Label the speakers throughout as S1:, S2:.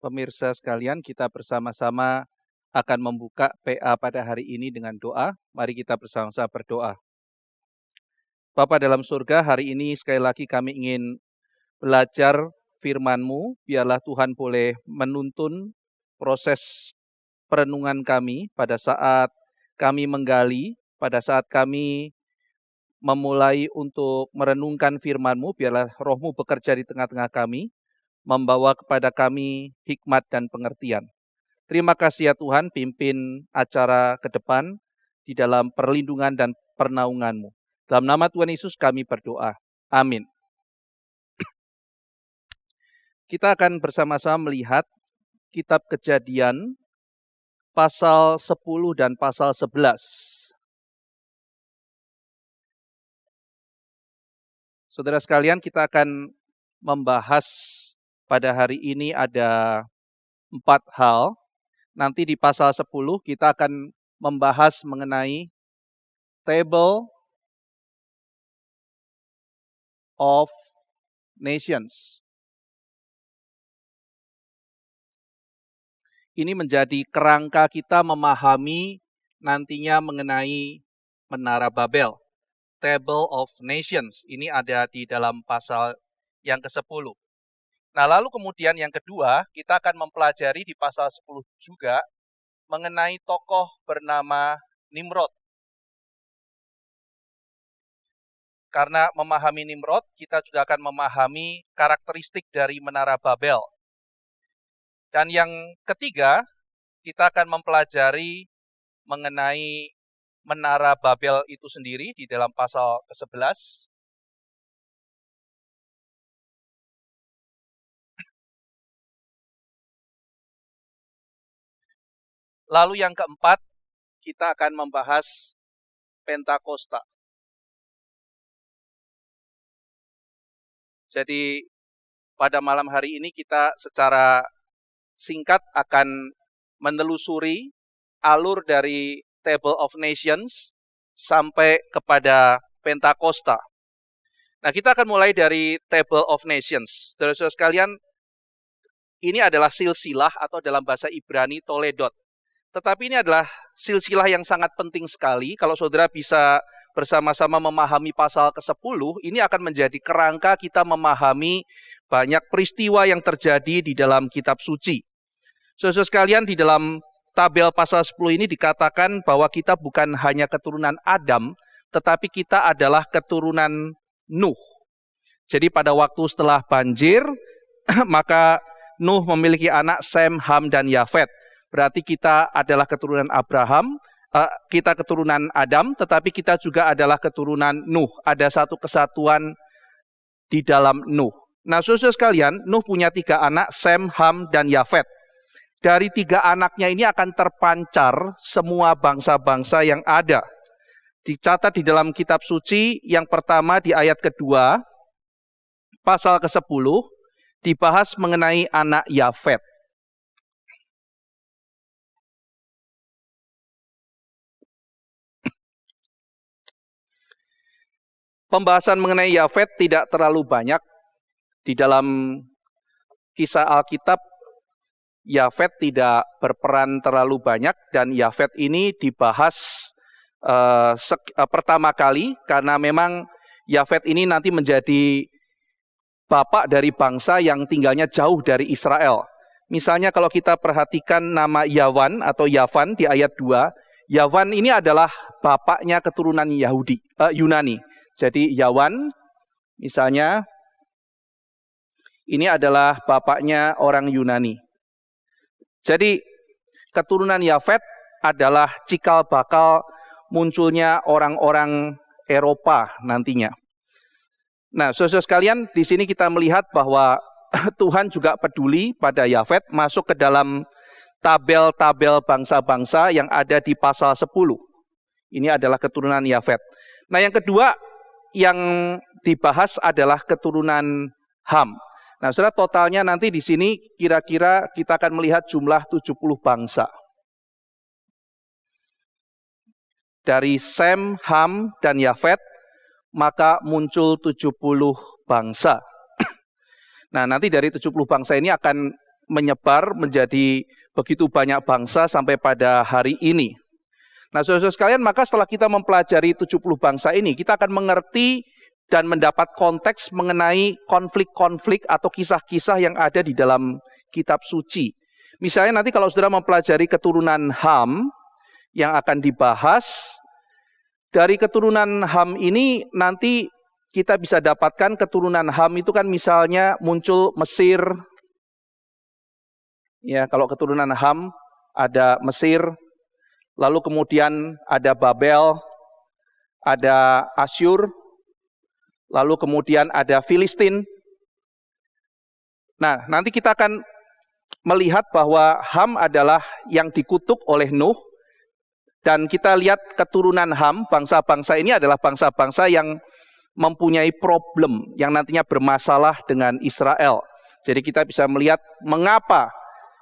S1: Pemirsa sekalian, kita bersama-sama akan membuka PA pada hari ini dengan doa. Mari kita bersama-sama berdoa. Bapa dalam surga, hari ini sekali lagi kami ingin belajar firman-Mu. Biarlah Tuhan boleh menuntun proses perenungan kami pada saat kami menggali, pada saat kami memulai untuk merenungkan firman-Mu. Biarlah Roh-Mu bekerja di tengah-tengah kami, membawa kepada kami hikmat dan pengertian. Terima kasih ya Tuhan, pimpin acara ke depan di dalam perlindungan dan pernaungan-Mu. Dalam nama Tuhan Yesus kami berdoa. Amin. Kita akan bersama-sama melihat kitab Kejadian pasal 10 dan pasal 11. Saudara sekalian, kita akan membahas pada hari ini ada 4 hal. Nanti di pasal 10 kita akan membahas mengenai Table of Nations. Ini menjadi kerangka kita memahami nantinya mengenai Menara Babel. Table of Nations. Ini ada di dalam pasal yang ke-10. Nah, lalu kemudian yang kedua, kita akan mempelajari di pasal 10 juga mengenai tokoh bernama Nimrod. Karena memahami Nimrod, kita juga akan memahami karakteristik dari Menara Babel. Dan yang ketiga, kita akan mempelajari mengenai Menara Babel itu sendiri di dalam pasal ke-11. Lalu yang keempat, kita akan membahas Pentakosta. Jadi pada malam hari ini kita secara singkat akan menelusuri alur dari Table of Nations sampai kepada Pentakosta. Nah, kita akan mulai dari Table of Nations. Saudara-saudara sekalian, ini adalah silsilah atau dalam bahasa Ibrani Toledot. Tetapi ini adalah silsilah yang sangat penting sekali. Kalau saudara bisa bersama-sama memahami pasal ke-10, ini akan menjadi kerangka kita memahami banyak peristiwa yang terjadi di dalam kitab suci. Saudara sekalian, di dalam tabel pasal 10 ini dikatakan bahwa kita bukan hanya keturunan Adam, tetapi kita adalah keturunan Nuh. Jadi pada waktu setelah banjir, maka Nuh memiliki anak Sem, Ham, dan Yafet. Berarti kita adalah keturunan Abraham, kita keturunan Adam, tetapi kita juga adalah keturunan Nuh. Ada satu kesatuan di dalam Nuh. Nah, saudara sekalian, Nuh punya 3 anak, Sem, Ham, dan Yafet. Dari 3 anaknya ini akan terpancar semua bangsa-bangsa yang ada. Dicatat di dalam kitab suci, yang pertama di ayat kedua, pasal ke-10, dibahas mengenai anak Yafet. Pembahasan mengenai Yafet tidak terlalu banyak. Di dalam kisah Alkitab, Yafet tidak berperan terlalu banyak. Dan Yafet ini dibahas pertama kali karena memang Yafet ini nanti menjadi bapak dari bangsa yang tinggalnya jauh dari Israel. Misalnya kalau kita perhatikan nama Yavan atau Yavan di ayat 2, Yavan ini adalah bapaknya keturunan Yunani. Jadi Yavan, misalnya, ini adalah bapaknya orang Yunani. Jadi keturunan Yafet adalah cikal bakal munculnya orang-orang Eropa nantinya. Nah, saudara sekalian, di sini kita melihat bahwa Tuhan juga peduli pada Yafet, masuk ke dalam tabel-tabel bangsa-bangsa yang ada di pasal 10. Ini adalah keturunan Yafet. Nah, yang kedua yang dibahas adalah keturunan Ham. Nah, saudara, totalnya nanti di sini kira-kira kita akan melihat jumlah 70 bangsa. Dari Sem, Ham, dan Yafet, maka muncul 70 bangsa. Nah, nanti dari 70 bangsa ini akan menyebar menjadi begitu banyak bangsa sampai pada hari ini. Nah, saudara-saudara sekalian, maka setelah kita mempelajari 70 bangsa ini, kita akan mengerti dan mendapat konteks mengenai konflik-konflik atau kisah-kisah yang ada di dalam kitab suci. Misalnya nanti kalau saudara mempelajari keturunan Ham yang akan dibahas, dari keturunan Ham ini nanti kita bisa dapatkan keturunan Ham itu kan misalnya muncul Mesir. Ya, kalau keturunan Ham ada Mesir, lalu kemudian ada Babel, ada Asyur, lalu kemudian ada Filistin. Nah, nanti kita akan melihat bahwa Ham adalah yang dikutuk oleh Nuh, dan kita lihat keturunan Ham, bangsa-bangsa ini adalah bangsa-bangsa yang mempunyai problem, yang nantinya bermasalah dengan Israel. Jadi kita bisa melihat mengapa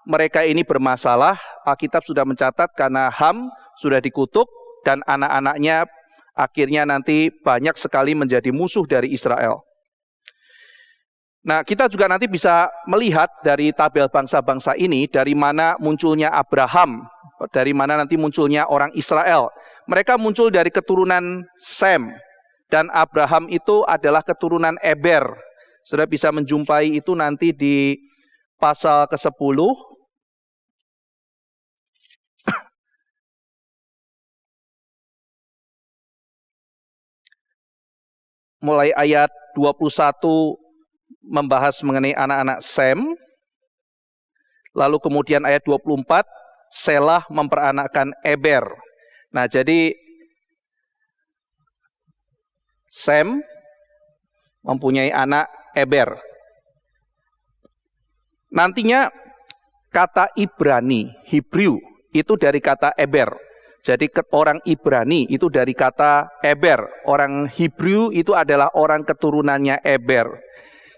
S1: mereka ini bermasalah. Alkitab sudah mencatat karena Ham sudah dikutuk dan anak-anaknya akhirnya nanti banyak sekali menjadi musuh dari Israel. Nah, kita juga nanti bisa melihat dari tabel bangsa-bangsa ini, dari mana munculnya Abraham, dari mana nanti munculnya orang Israel. Mereka muncul dari keturunan Sem, dan Abraham itu adalah keturunan Eber. Saudara bisa menjumpai itu nanti di pasal ke-10. Mulai ayat 21 membahas mengenai anak-anak Sem. Lalu kemudian ayat 24, Selah memperanakkan Eber. Nah, jadi Sem mempunyai anak Eber. Nantinya kata Ibrani, Hebrew, itu dari kata Eber. Jadi orang Ibrani itu dari kata Eber. Orang Hebrew itu adalah orang keturunannya Eber.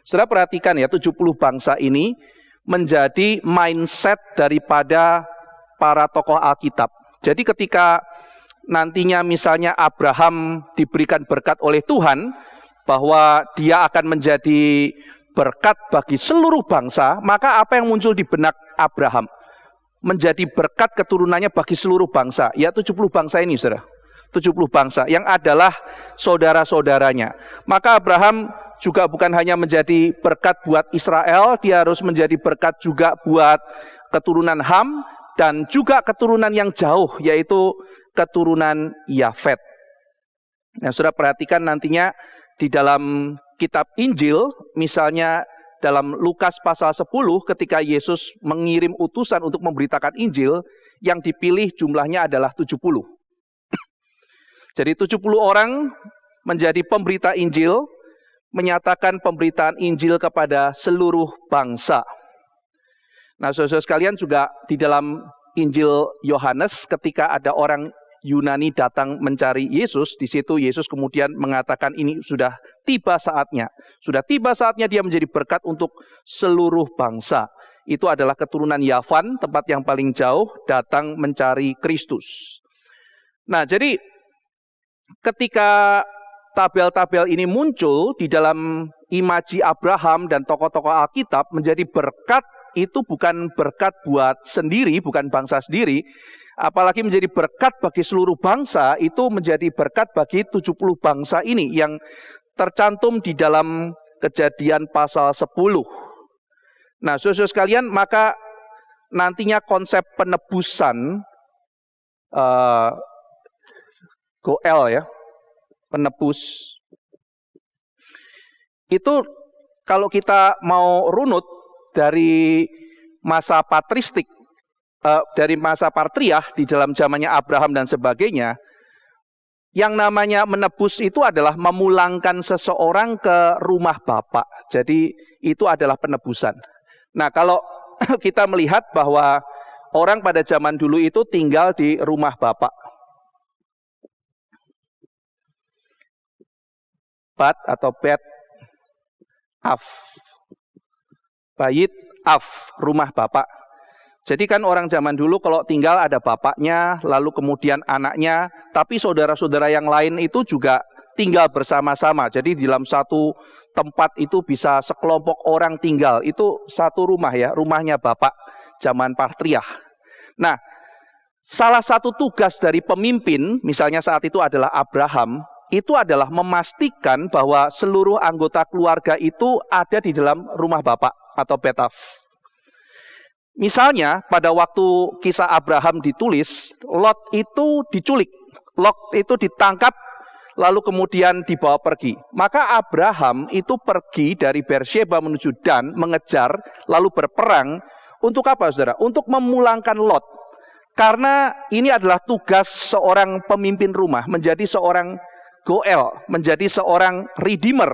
S1: Saudara perhatikan ya, 70 bangsa ini menjadi mindset daripada para tokoh Alkitab. Jadi ketika nantinya misalnya Abraham diberikan berkat oleh Tuhan, bahwa dia akan menjadi berkat bagi seluruh bangsa, maka apa yang muncul di benak Abraham? Menjadi berkat keturunannya bagi seluruh bangsa. Ya 70 bangsa ini, saudara. 70 bangsa yang adalah saudara-saudaranya. Maka Abraham juga bukan hanya menjadi berkat buat Israel, dia harus menjadi berkat juga buat keturunan Ham, dan juga keturunan yang jauh, yaitu keturunan Yafet. Nah, saudara perhatikan nantinya di dalam kitab Injil, misalnya dalam Lukas pasal 10, ketika Yesus mengirim utusan untuk memberitakan Injil, yang dipilih jumlahnya adalah 70. Jadi 70 orang menjadi pemberita Injil, menyatakan pemberitaan Injil kepada seluruh bangsa. Nah, saudara-saudara sekalian, juga di dalam Injil Yohanes, ketika ada orang Yunani datang mencari Yesus, di situ Yesus kemudian mengatakan ini sudah tiba saatnya. Sudah tiba saatnya dia menjadi berkat untuk seluruh bangsa. Itu adalah keturunan Yavan, tempat yang paling jauh, datang mencari Kristus. Nah, jadi ketika tabel-tabel ini muncul di dalam imaji Abraham dan tokoh-tokoh Alkitab, menjadi berkat itu bukan berkat buat sendiri, bukan bangsa sendiri, apalagi menjadi berkat bagi seluruh bangsa, itu menjadi berkat bagi 70 bangsa ini yang tercantum di dalam Kejadian pasal 10. Nah, saudara-saudara sekalian, maka nantinya konsep penebusan Goel ya, penebus, itu kalau kita mau runut dari masa patristik, dari masa patriah di dalam zamannya Abraham dan sebagainya, yang namanya menebus itu adalah memulangkan seseorang ke rumah bapak. Jadi itu adalah penebusan. Nah, kalau kita melihat bahwa orang pada zaman dulu itu tinggal di rumah bapak. Bat atau bet, af. Bait, af, rumah bapak. Jadi kan orang zaman dulu kalau tinggal ada bapaknya, lalu kemudian anaknya, tapi saudara-saudara yang lain itu juga tinggal bersama-sama. Jadi di dalam satu tempat itu bisa sekelompok orang tinggal. Itu satu rumah ya, rumahnya Bapak zaman Partriah. Nah, salah satu tugas dari pemimpin, misalnya saat itu adalah Abraham, itu adalah memastikan bahwa seluruh anggota keluarga itu ada di dalam rumah Bapak atau Betaf. Misalnya pada waktu kisah Abraham ditulis, Lot itu diculik, Lot itu ditangkap, lalu kemudian dibawa pergi. Maka Abraham itu pergi dari Beersheba menuju Dan, mengejar, lalu berperang. Untuk apa, saudara? Untuk memulangkan Lot. Karena ini adalah tugas seorang pemimpin rumah, menjadi seorang Goel, menjadi seorang redeemer,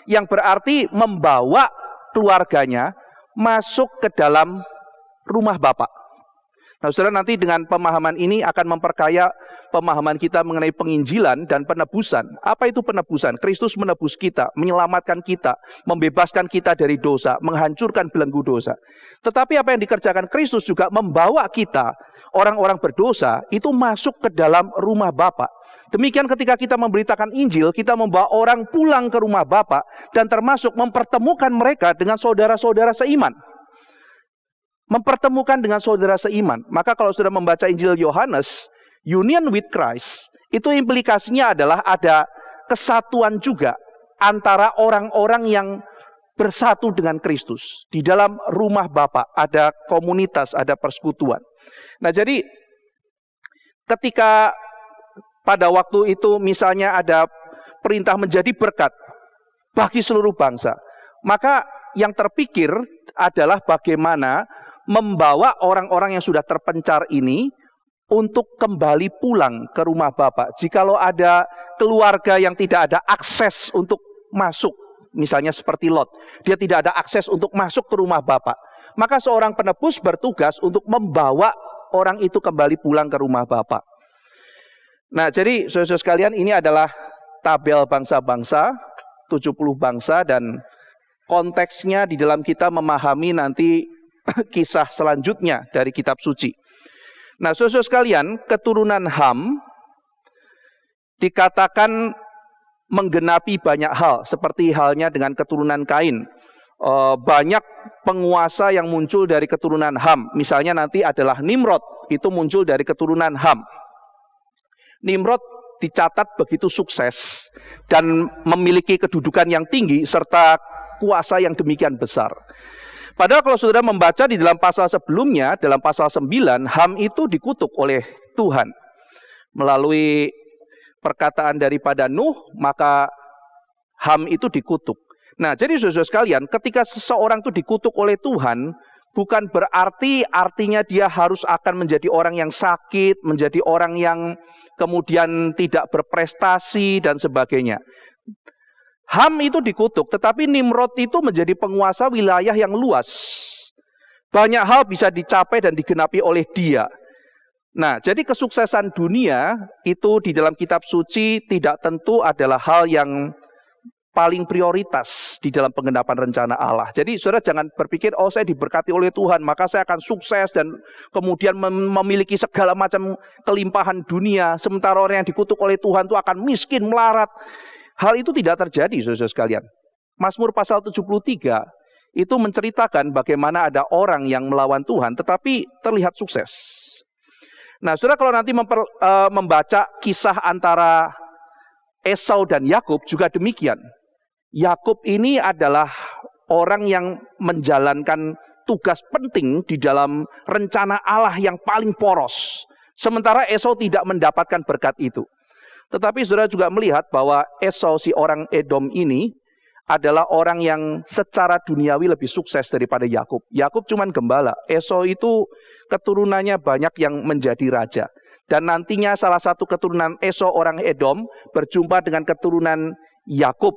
S1: yang berarti membawa keluarganya masuk ke dalam rumah Bapak. Nah, saudara, nanti dengan pemahaman ini akan memperkaya pemahaman kita mengenai penginjilan dan penebusan. Apa itu penebusan? Kristus menebus kita, menyelamatkan kita, membebaskan kita dari dosa, menghancurkan belenggu dosa. Tetapi apa yang dikerjakan Kristus juga membawa kita, orang-orang berdosa, itu masuk ke dalam rumah Bapa. Demikian ketika kita memberitakan Injil, kita membawa orang pulang ke rumah Bapa dan termasuk mempertemukan mereka dengan saudara-saudara seiman. Mempertemukan dengan saudara seiman. Maka kalau sudah membaca Injil Yohanes, union with Christ, itu implikasinya adalah ada kesatuan juga antara orang-orang yang bersatu dengan Kristus. Di dalam rumah Bapa ada komunitas, ada persekutuan. Nah, jadi ketika pada waktu itu misalnya ada perintah menjadi berkat bagi seluruh bangsa, maka yang terpikir adalah bagaimana membawa orang-orang yang sudah terpencar ini untuk kembali pulang ke rumah Bapa. Jikalau ada keluarga yang tidak ada akses untuk masuk, misalnya seperti Lot, dia tidak ada akses untuk masuk ke rumah Bapa, maka seorang penebus bertugas untuk membawa orang itu kembali pulang ke rumah Bapa. Nah, jadi saudara-saudara sekalian, ini adalah tabel bangsa-bangsa, 70 bangsa, dan konteksnya di dalam kita memahami nanti kisah selanjutnya dari kitab suci. Nah, saudara-saudara sekalian, keturunan Ham dikatakan menggenapi banyak hal, seperti halnya dengan keturunan Kain. Banyak penguasa yang muncul dari keturunan Ham. Misalnya nanti adalah Nimrod, itu muncul dari keturunan Ham. Nimrod dicatat begitu sukses dan memiliki kedudukan yang tinggi serta kuasa yang demikian besar. Padahal kalau saudara membaca di dalam pasal sebelumnya, dalam pasal 9, Ham itu dikutuk oleh Tuhan. Melalui perkataan daripada Nuh, maka Ham itu dikutuk. Nah, jadi saudara sekalian, ketika seseorang itu dikutuk oleh Tuhan, bukan berarti artinya dia harus akan menjadi orang yang sakit, menjadi orang yang kemudian tidak berprestasi dan sebagainya. Ham itu dikutuk, tetapi Nimrod itu menjadi penguasa wilayah yang luas. Banyak hal bisa dicapai dan digenapi oleh dia. Nah, jadi kesuksesan dunia itu di dalam kitab suci tidak tentu adalah hal yang paling prioritas di dalam penggenapan rencana Allah. Jadi saudara jangan berpikir, oh saya diberkati oleh Tuhan, maka saya akan sukses dan kemudian memiliki segala macam kelimpahan dunia. Sementara orang yang dikutuk oleh Tuhan itu akan miskin, melarat. Hal itu tidak terjadi, saudara sekalian. Mazmur pasal 73 itu menceritakan bagaimana ada orang yang melawan Tuhan tetapi terlihat sukses. Nah, saudara kalau nanti membaca kisah antara Esau dan Yakub juga demikian. Yakub ini adalah orang yang menjalankan tugas penting di dalam rencana Allah yang paling poros. Sementara Esau tidak mendapatkan berkat itu. Tetapi saudara juga melihat bahwa Esau, si orang Edom ini, adalah orang yang secara duniawi lebih sukses daripada Yakub. Yakub cuma gembala, Esau itu keturunannya banyak yang menjadi raja. Dan nantinya salah satu keturunan Esau orang Edom berjumpa dengan keturunan Yakub.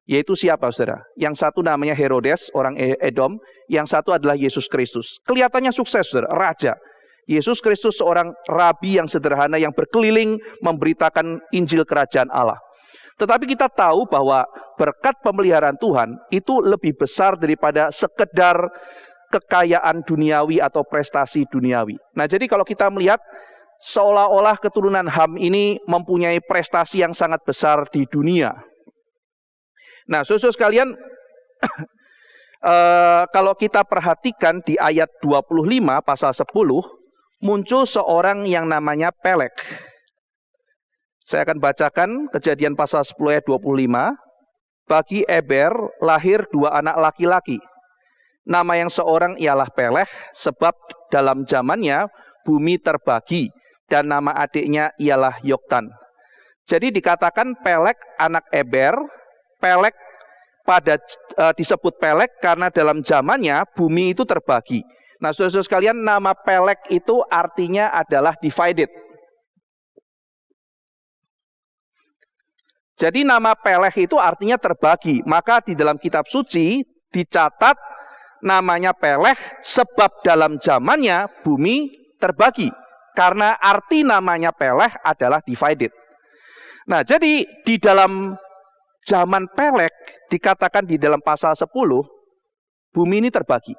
S1: Yaitu siapa saudara? Yang satu namanya Herodes, orang Edom. Yang satu adalah Yesus Kristus. Kelihatannya sukses saudara, raja. Yesus Kristus seorang rabi yang sederhana yang berkeliling memberitakan Injil Kerajaan Allah. Tetapi kita tahu bahwa berkat pemeliharaan Tuhan itu lebih besar daripada sekedar kekayaan duniawi atau prestasi duniawi. Nah, jadi kalau kita melihat seolah-olah keturunan Ham ini mempunyai prestasi yang sangat besar di dunia. Nah, saudara sekalian, kalau kita perhatikan di ayat 25 pasal 10, muncul seorang yang namanya Pelek. Saya akan bacakan Kejadian pasal 10 ayat 25. Bagi Eber lahir 2 anak laki-laki. Nama yang seorang ialah Pelek, sebab dalam zamannya bumi terbagi, dan nama adiknya ialah Yoktan. Jadi dikatakan Pelek anak Eber. Pelek disebut Pelek karena dalam zamannya bumi itu terbagi. Nah, saudara sekalian, nama Pelek itu artinya adalah divided. Jadi nama Pelek itu artinya terbagi. Maka di dalam kitab suci dicatat namanya Pelek sebab dalam zamannya bumi terbagi. Karena arti namanya Pelek adalah divided. Nah, jadi di dalam zaman Pelek dikatakan di dalam pasal 10, bumi ini terbagi.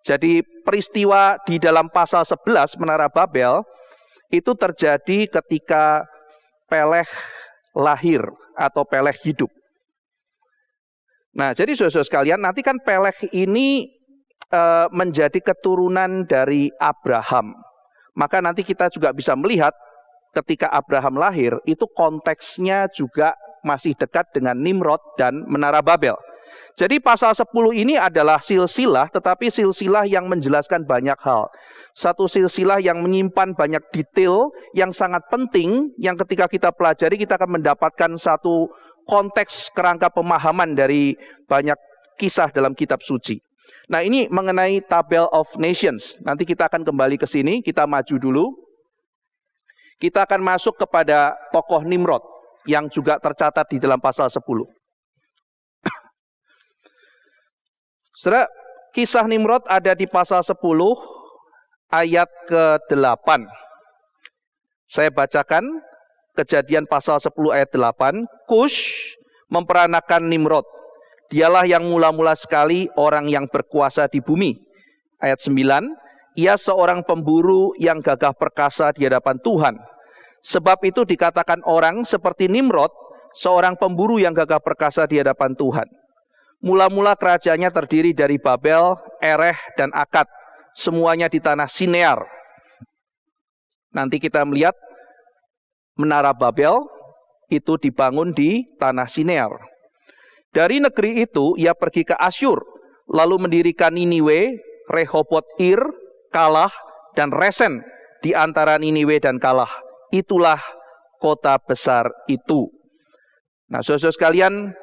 S1: Jadi peristiwa di dalam pasal 11 Menara Babel itu terjadi ketika Pelek lahir atau Pelek hidup. Nah, jadi saudara sekalian, nanti kan Pelek ini menjadi keturunan dari Abraham. Maka nanti kita juga bisa melihat ketika Abraham lahir, itu konteksnya juga masih dekat dengan Nimrod dan Menara Babel. Jadi pasal 10 ini adalah silsilah, tetapi silsilah yang menjelaskan banyak hal. Satu silsilah yang menyimpan banyak detail yang sangat penting, yang ketika kita pelajari kita akan mendapatkan satu konteks kerangka pemahaman dari banyak kisah dalam kitab suci. Nah, ini mengenai Table of Nations. Nanti kita akan kembali ke sini, kita maju dulu. Kita akan masuk kepada tokoh Nimrod yang juga tercatat di dalam pasal 10. Saudara, kisah Nimrod ada di pasal 10 ayat ke-8. Saya bacakan Kejadian pasal 10 ayat 8. Kush memperanakan Nimrod. Dialah yang mula-mula sekali orang yang berkuasa di bumi. Ayat 9. Ia seorang pemburu yang gagah perkasa di hadapan Tuhan. Sebab itu dikatakan orang seperti Nimrod, seorang pemburu yang gagah perkasa di hadapan Tuhan. Mula-mula kerajaannya terdiri dari Babel, Ereh, dan Akad. Semuanya di tanah Sinear. Nanti kita melihat Menara Babel itu dibangun di tanah Sinear. Dari negeri itu ia pergi ke Asyur, lalu mendirikan Niniwe, Rehoboth Ir, Kalah, dan Resen di antara Niniwe dan Kalah. Itulah kota besar itu. Nah, saudara sekalian,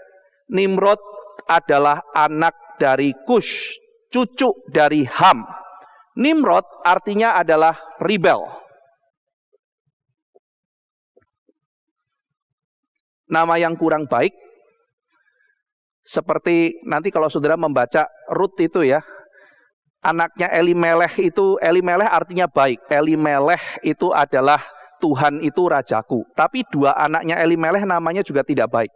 S1: Nimrod adalah anak dari Kush, cucu dari Ham. Nimrod artinya adalah rebel. Nama yang kurang baik. Seperti nanti kalau saudara membaca Rut itu ya, anaknya Elimelech itu, Elimelech artinya baik. Elimelech itu adalah Tuhan itu rajaku. Tapi dua anaknya Elimelech namanya juga tidak baik.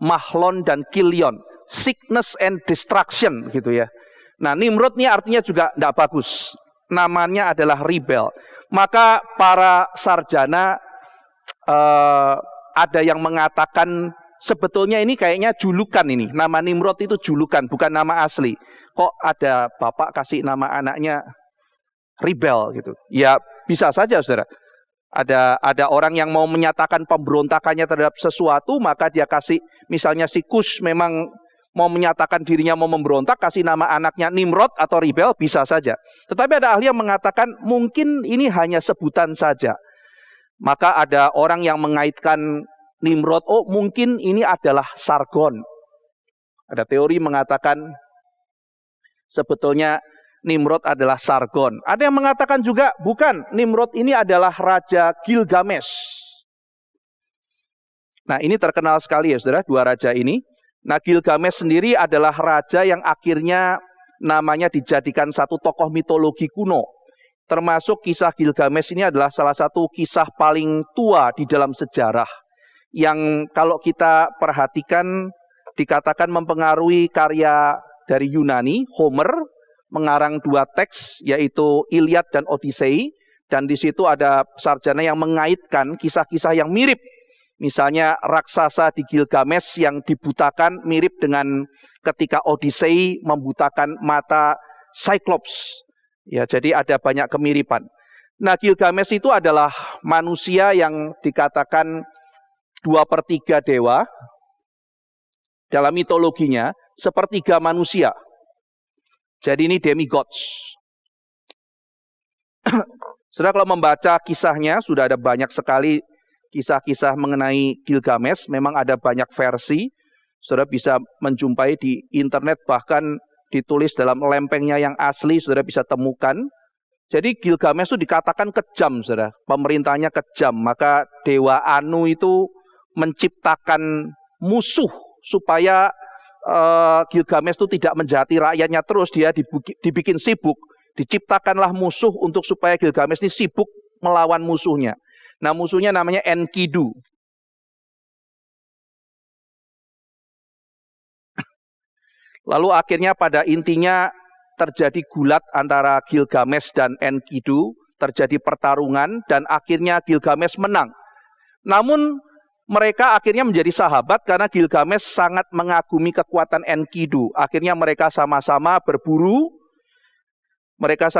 S1: Mahlon dan Kilion. Sickness and destruction gitu ya. Nah, Nimrod ini artinya juga tidak bagus. Namanya adalah rebel. Maka para sarjana ada yang mengatakan sebetulnya ini kayaknya julukan ini. Nama Nimrod itu julukan, bukan nama asli. Kok ada bapak kasih nama anaknya rebel gitu. Ya bisa saja saudara. Ada orang yang mau menyatakan pemberontakannya terhadap sesuatu, maka dia kasih, misalnya si Kush memang mau menyatakan dirinya mau memberontak, kasih nama anaknya Nimrod atau rebel, bisa saja. Tetapi ada ahli yang mengatakan mungkin ini hanya sebutan saja. Maka ada orang yang mengaitkan Nimrod, oh mungkin ini adalah Sargon. Ada teori mengatakan sebetulnya Nimrod adalah Sargon. Ada yang mengatakan juga bukan, Nimrod ini adalah Raja Gilgamesh. Nah, ini terkenal sekali ya saudara, dua raja ini. Nah, Gilgamesh sendiri adalah raja yang akhirnya namanya dijadikan satu tokoh mitologi kuno. Termasuk kisah Gilgamesh ini adalah salah satu kisah paling tua di dalam sejarah. Yang kalau kita perhatikan dikatakan mempengaruhi karya dari Yunani. Homer mengarang dua teks yaitu Iliad dan Odyssey. Dan di situ ada sarjana yang mengaitkan kisah-kisah yang mirip. Misalnya raksasa di Gilgamesh yang dibutakan mirip dengan ketika Odyssey membutakan mata Cyclops. Ya, jadi ada banyak kemiripan. Nah, Gilgamesh itu adalah manusia yang dikatakan 2/3 dewa. Dalam mitologinya, 1/3 manusia. Jadi ini demigods. Saudara kalau membaca kisahnya, sudah ada banyak sekali kisah-kisah mengenai Gilgamesh. Memang ada banyak versi. Saudara bisa menjumpai di internet, bahkan ditulis dalam lempengnya yang asli, saudara bisa temukan. Jadi Gilgamesh itu dikatakan kejam, saudara. Pemerintahnya kejam. Maka Dewa Anu itu menciptakan musuh supaya Gilgamesh itu tidak menjahati rakyatnya terus. Dia dibikin sibuk. Diciptakanlah musuh untuk supaya Gilgamesh ini sibuk melawan musuhnya. Nah, musuhnya namanya Enkidu. Lalu akhirnya pada intinya terjadi gulat antara Gilgamesh dan Enkidu, terjadi pertarungan dan akhirnya Gilgamesh menang. Namun mereka akhirnya menjadi sahabat karena Gilgamesh sangat mengagumi kekuatan Enkidu. Akhirnya mereka sama-sama berburu. Mereka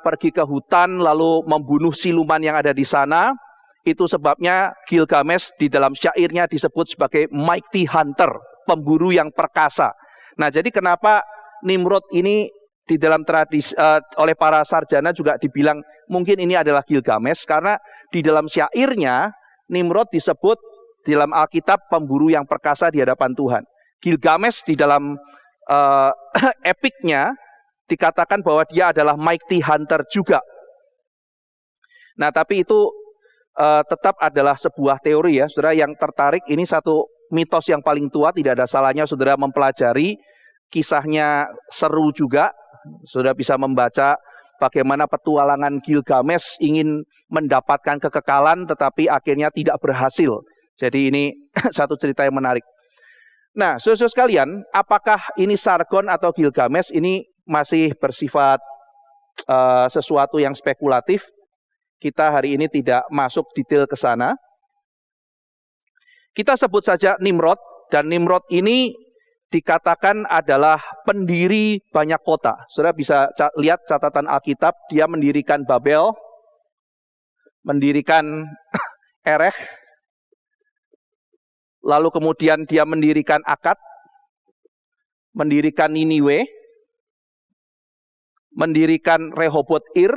S1: pergi ke hutan lalu membunuh siluman yang ada di sana. Itu sebabnya Gilgamesh di dalam syairnya disebut sebagai mighty hunter, pemburu yang perkasa. Nah, jadi kenapa Nimrod ini di dalam tradisi oleh para sarjana juga dibilang mungkin ini adalah Gilgamesh, karena di dalam syairnya Nimrod disebut di dalam Alkitab pemburu yang perkasa di hadapan Tuhan. Gilgamesh di dalam epiknya dikatakan bahwa dia adalah mighty hunter juga. Nah, tapi itu tetap adalah sebuah teori ya, saudara. Yang tertarik, ini satu mitos yang paling tua, tidak ada salahnya saudara mempelajari. Kisahnya seru juga. Saudara bisa membaca bagaimana petualangan Gilgamesh ingin mendapatkan kekekalan tetapi akhirnya tidak berhasil. Jadi ini satu cerita yang menarik. Nah, saudara sekalian, apakah ini Sargon atau Gilgamesh? Ini masih bersifat sesuatu yang spekulatif. Kita hari ini tidak masuk detail ke sana. Kita sebut saja Nimrod, dan Nimrod ini dikatakan adalah pendiri banyak kota. Saudara bisa lihat catatan Alkitab, dia mendirikan Babel, mendirikan Erech, lalu kemudian dia mendirikan Akkad, mendirikan Niniwe, mendirikan Rehoboth Ir,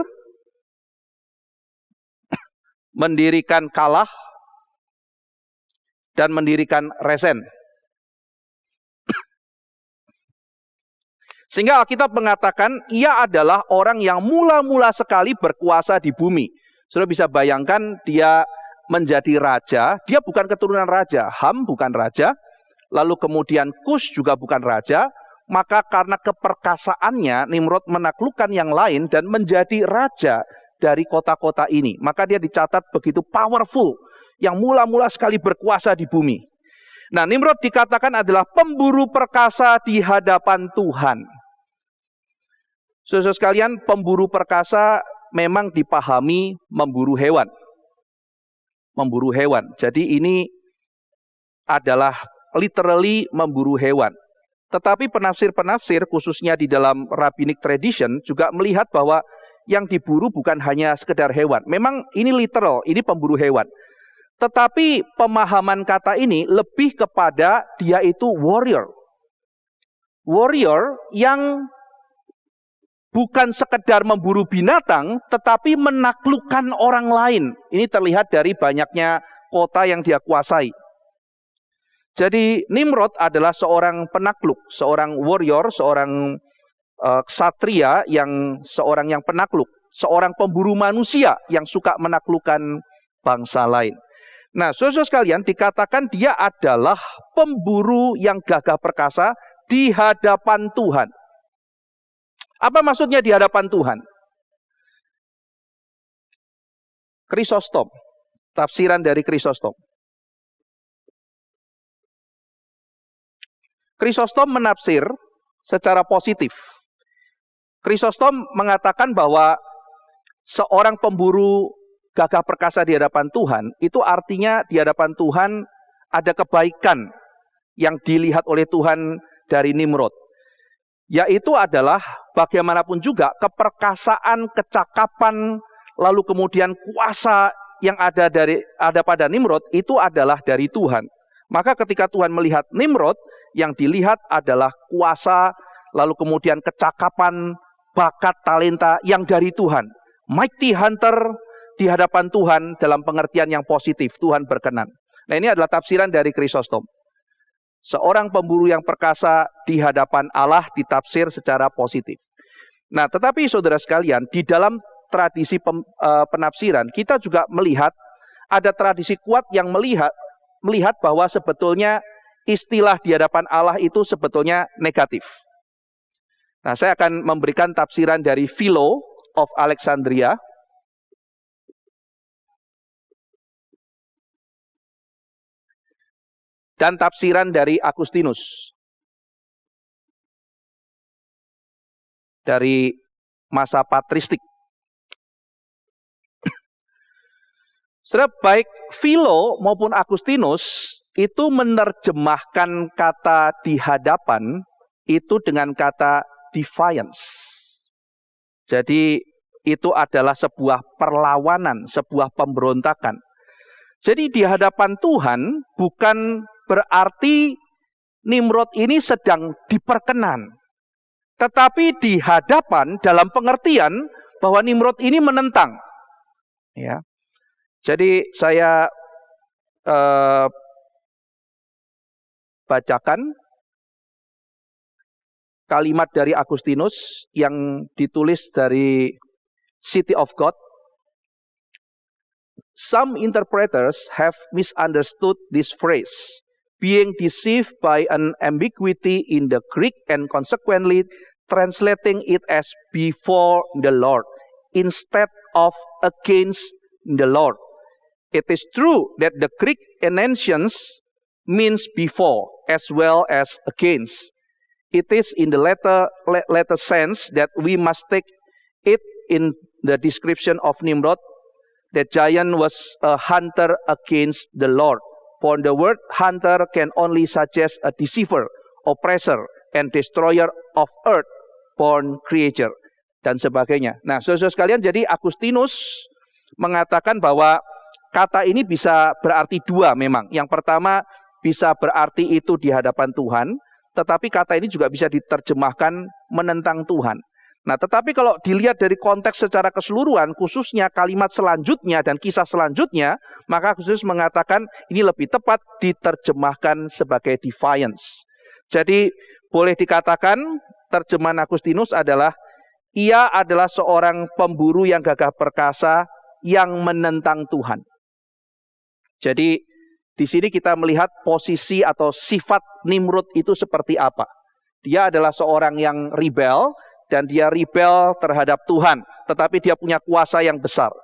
S1: mendirikan Kalah, dan mendirikan Resen. Sehingga Alkitab mengatakan ia adalah orang yang mula-mula sekali berkuasa di bumi. Saudara bisa bayangkan dia menjadi raja, dia bukan keturunan raja, Ham bukan raja, lalu kemudian Kus juga bukan raja, maka karena keperkasaannya Nimrod menaklukkan yang lain dan menjadi raja dari kota-kota ini. Maka dia dicatat begitu powerful, yang mula-mula sekali berkuasa di bumi. Nah, Nimrod dikatakan adalah pemburu perkasa di hadapan Tuhan. Saudara sekalian, pemburu perkasa memang dipahami memburu hewan. Memburu hewan. Jadi ini adalah literally memburu hewan. Tetapi penafsir-penafsir khususnya di dalam rabbinic tradition juga melihat bahwa yang diburu bukan hanya sekedar hewan. Memang ini literal, ini pemburu hewan. Tetapi pemahaman kata ini lebih kepada dia itu warrior. Warrior yang bukan sekedar memburu binatang, tetapi menaklukkan orang lain. Ini terlihat dari banyaknya kota yang dia kuasai. Jadi Nimrod adalah seorang penakluk, seorang warrior, seorang ksatria, seorang yang penakluk, seorang pemburu manusia yang suka menaklukkan bangsa lain. Nah, saudara sekalian, dikatakan dia adalah pemburu yang gagah perkasa di hadapan Tuhan. Apa maksudnya di hadapan Tuhan? Chrysostom, tafsiran dari Chrysostom. Chrysostom menafsir secara positif. Chrysostom mengatakan bahwa seorang pemburu gagah perkasa di hadapan Tuhan, itu artinya di hadapan Tuhan ada kebaikan yang dilihat oleh Tuhan dari Nimrod. Yaitu adalah bagaimanapun juga keperkasaan, kecakapan, lalu kemudian kuasa yang ada pada Nimrod itu adalah dari Tuhan. Maka ketika Tuhan melihat Nimrod, yang dilihat adalah kuasa, lalu kemudian kecakapan, bakat, talenta yang dari Tuhan. Mighty hunter di hadapan Tuhan dalam pengertian yang positif, Tuhan berkenan. Nah, ini adalah tafsiran dari Chrysostom. Seorang pemburu yang perkasa di hadapan Allah ditafsir secara positif. Nah, tetapi saudara sekalian, di dalam tradisi penafsiran, kita juga melihat ada tradisi kuat yang melihat bahwa sebetulnya istilah di hadapan Allah itu sebetulnya negatif. Nah, saya akan memberikan tafsiran dari Philo of Alexandria. Dan tafsiran dari Agustinus. Dari masa patristik. Saudara, baik Philo maupun Agustinus itu menerjemahkan kata di hadapan itu dengan kata defiance. Jadi itu adalah sebuah perlawanan, sebuah pemberontakan. Jadi di hadapan Tuhan bukan berarti Nimrod ini sedang diperkenan. Tetapi di hadapan dalam pengertian bahwa Nimrod ini menentang. Ya. Jadi saya bacakan kalimat dari Agustinus yang ditulis dari City of God. Some interpreters have misunderstood this phrase, being deceived by an ambiguity in the Greek and consequently translating it as before the Lord instead of against the Lord. It is true that the Greek enantians means before as well as against. It is in the latter sense that we must take it in the description of Nimrod. The giant was a hunter against the Lord. For the word hunter can only suggest a deceiver, oppressor, and destroyer of earth, born creature, dan sebagainya. Nah, saudara sekalian, jadi Agustinus mengatakan bahwa kata ini bisa berarti dua memang. Yang pertama bisa berarti itu di hadapan Tuhan, tetapi kata ini juga bisa diterjemahkan menentang Tuhan. Nah, tetapi kalau dilihat dari konteks secara keseluruhan, khususnya kalimat selanjutnya dan kisah selanjutnya, maka Agustinus mengatakan ini lebih tepat diterjemahkan sebagai defiance. Jadi, boleh dikatakan terjemahan Agustinus adalah ia adalah seorang pemburu yang gagah perkasa yang menentang Tuhan. Jadi, di sini kita melihat posisi atau sifat Nimrod itu seperti apa. Dia adalah seorang yang rebel, dan dia rebel terhadap Tuhan, tetapi dia punya kuasa yang besar.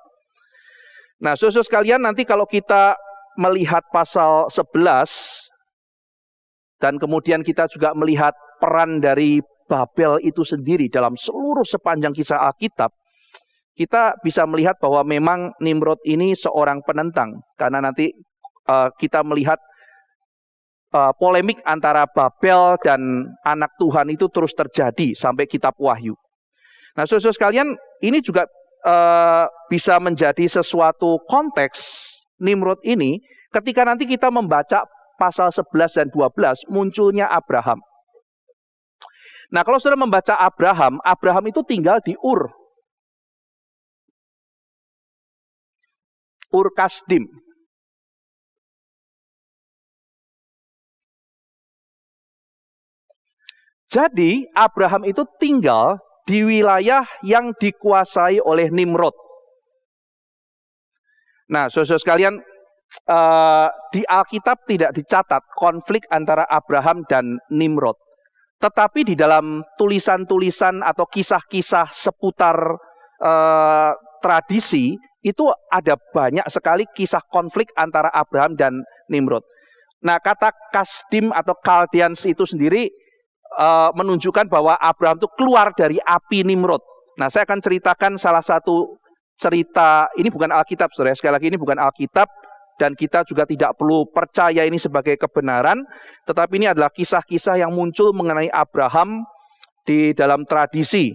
S1: Nah, saudara sekalian, nanti kalau kita melihat pasal 11, dan kemudian kita juga melihat peran dari Babel itu sendiri dalam seluruh sepanjang kisah Alkitab, kita bisa melihat bahwa memang Nimrod ini seorang penentang. Karena nanti kita melihat polemik antara Babel dan anak Tuhan itu terus terjadi sampai kitab Wahyu. Nah, saudara sekalian, ini juga bisa menjadi sesuatu konteks Nimrod ini ketika nanti kita membaca pasal 11 dan 12 munculnya Abraham. Nah, kalau saudara membaca Abraham itu tinggal di Ur Kasdim. Jadi Abraham itu tinggal di wilayah yang dikuasai oleh Nimrod. Nah, saudara sekalian, di Alkitab tidak dicatat konflik antara Abraham dan Nimrod. Tetapi di dalam tulisan-tulisan atau kisah-kisah seputar tradisi, itu ada banyak sekali kisah konflik antara Abraham dan Nimrod. Nah, kata Kasdim atau Chaldeans itu sendiri menunjukkan bahwa Abraham itu keluar dari api Nimrod. Nah, saya akan ceritakan salah satu cerita, ini bukan Alkitab, saudara. Sekali lagi ini bukan Alkitab, dan kita juga tidak perlu percaya ini sebagai kebenaran, tetapi ini adalah kisah-kisah yang muncul mengenai Abraham di dalam tradisi.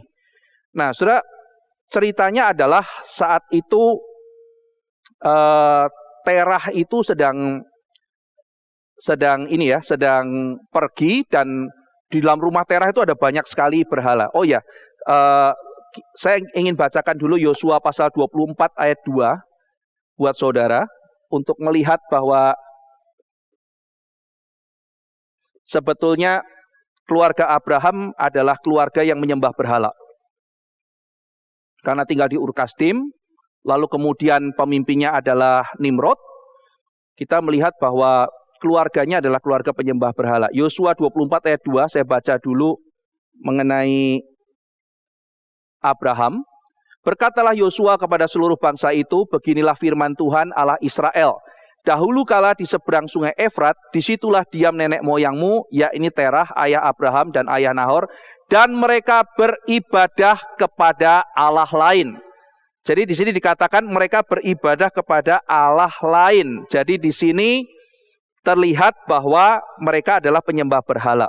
S1: Nah, saudara, ceritanya adalah saat itu Terah itu sedang pergi, dan di dalam rumah Terah itu ada banyak sekali berhala. Oh ya, saya ingin bacakan dulu Yosua pasal 24 ayat 2 buat saudara, untuk melihat bahwa sebetulnya keluarga Abraham adalah keluarga yang menyembah berhala. Karena tinggal di Ur-Kasdim, lalu kemudian pemimpinnya adalah Nimrod, kita melihat bahwa keluarganya adalah keluarga penyembah berhala. Yosua 24 ayat 2, saya baca dulu mengenai Abraham. Berkatalah Yosua kepada seluruh bangsa itu, beginilah firman Tuhan Allah Israel. Dahulu kala di seberang sungai Efrat, disitulah diam nenek moyangmu, yakni Terah, ayah Abraham dan ayah Nahor, dan mereka beribadah kepada Allah lain. Jadi di sini dikatakan mereka beribadah kepada Allah lain. Jadi di sini terlihat bahwa mereka adalah penyembah berhala.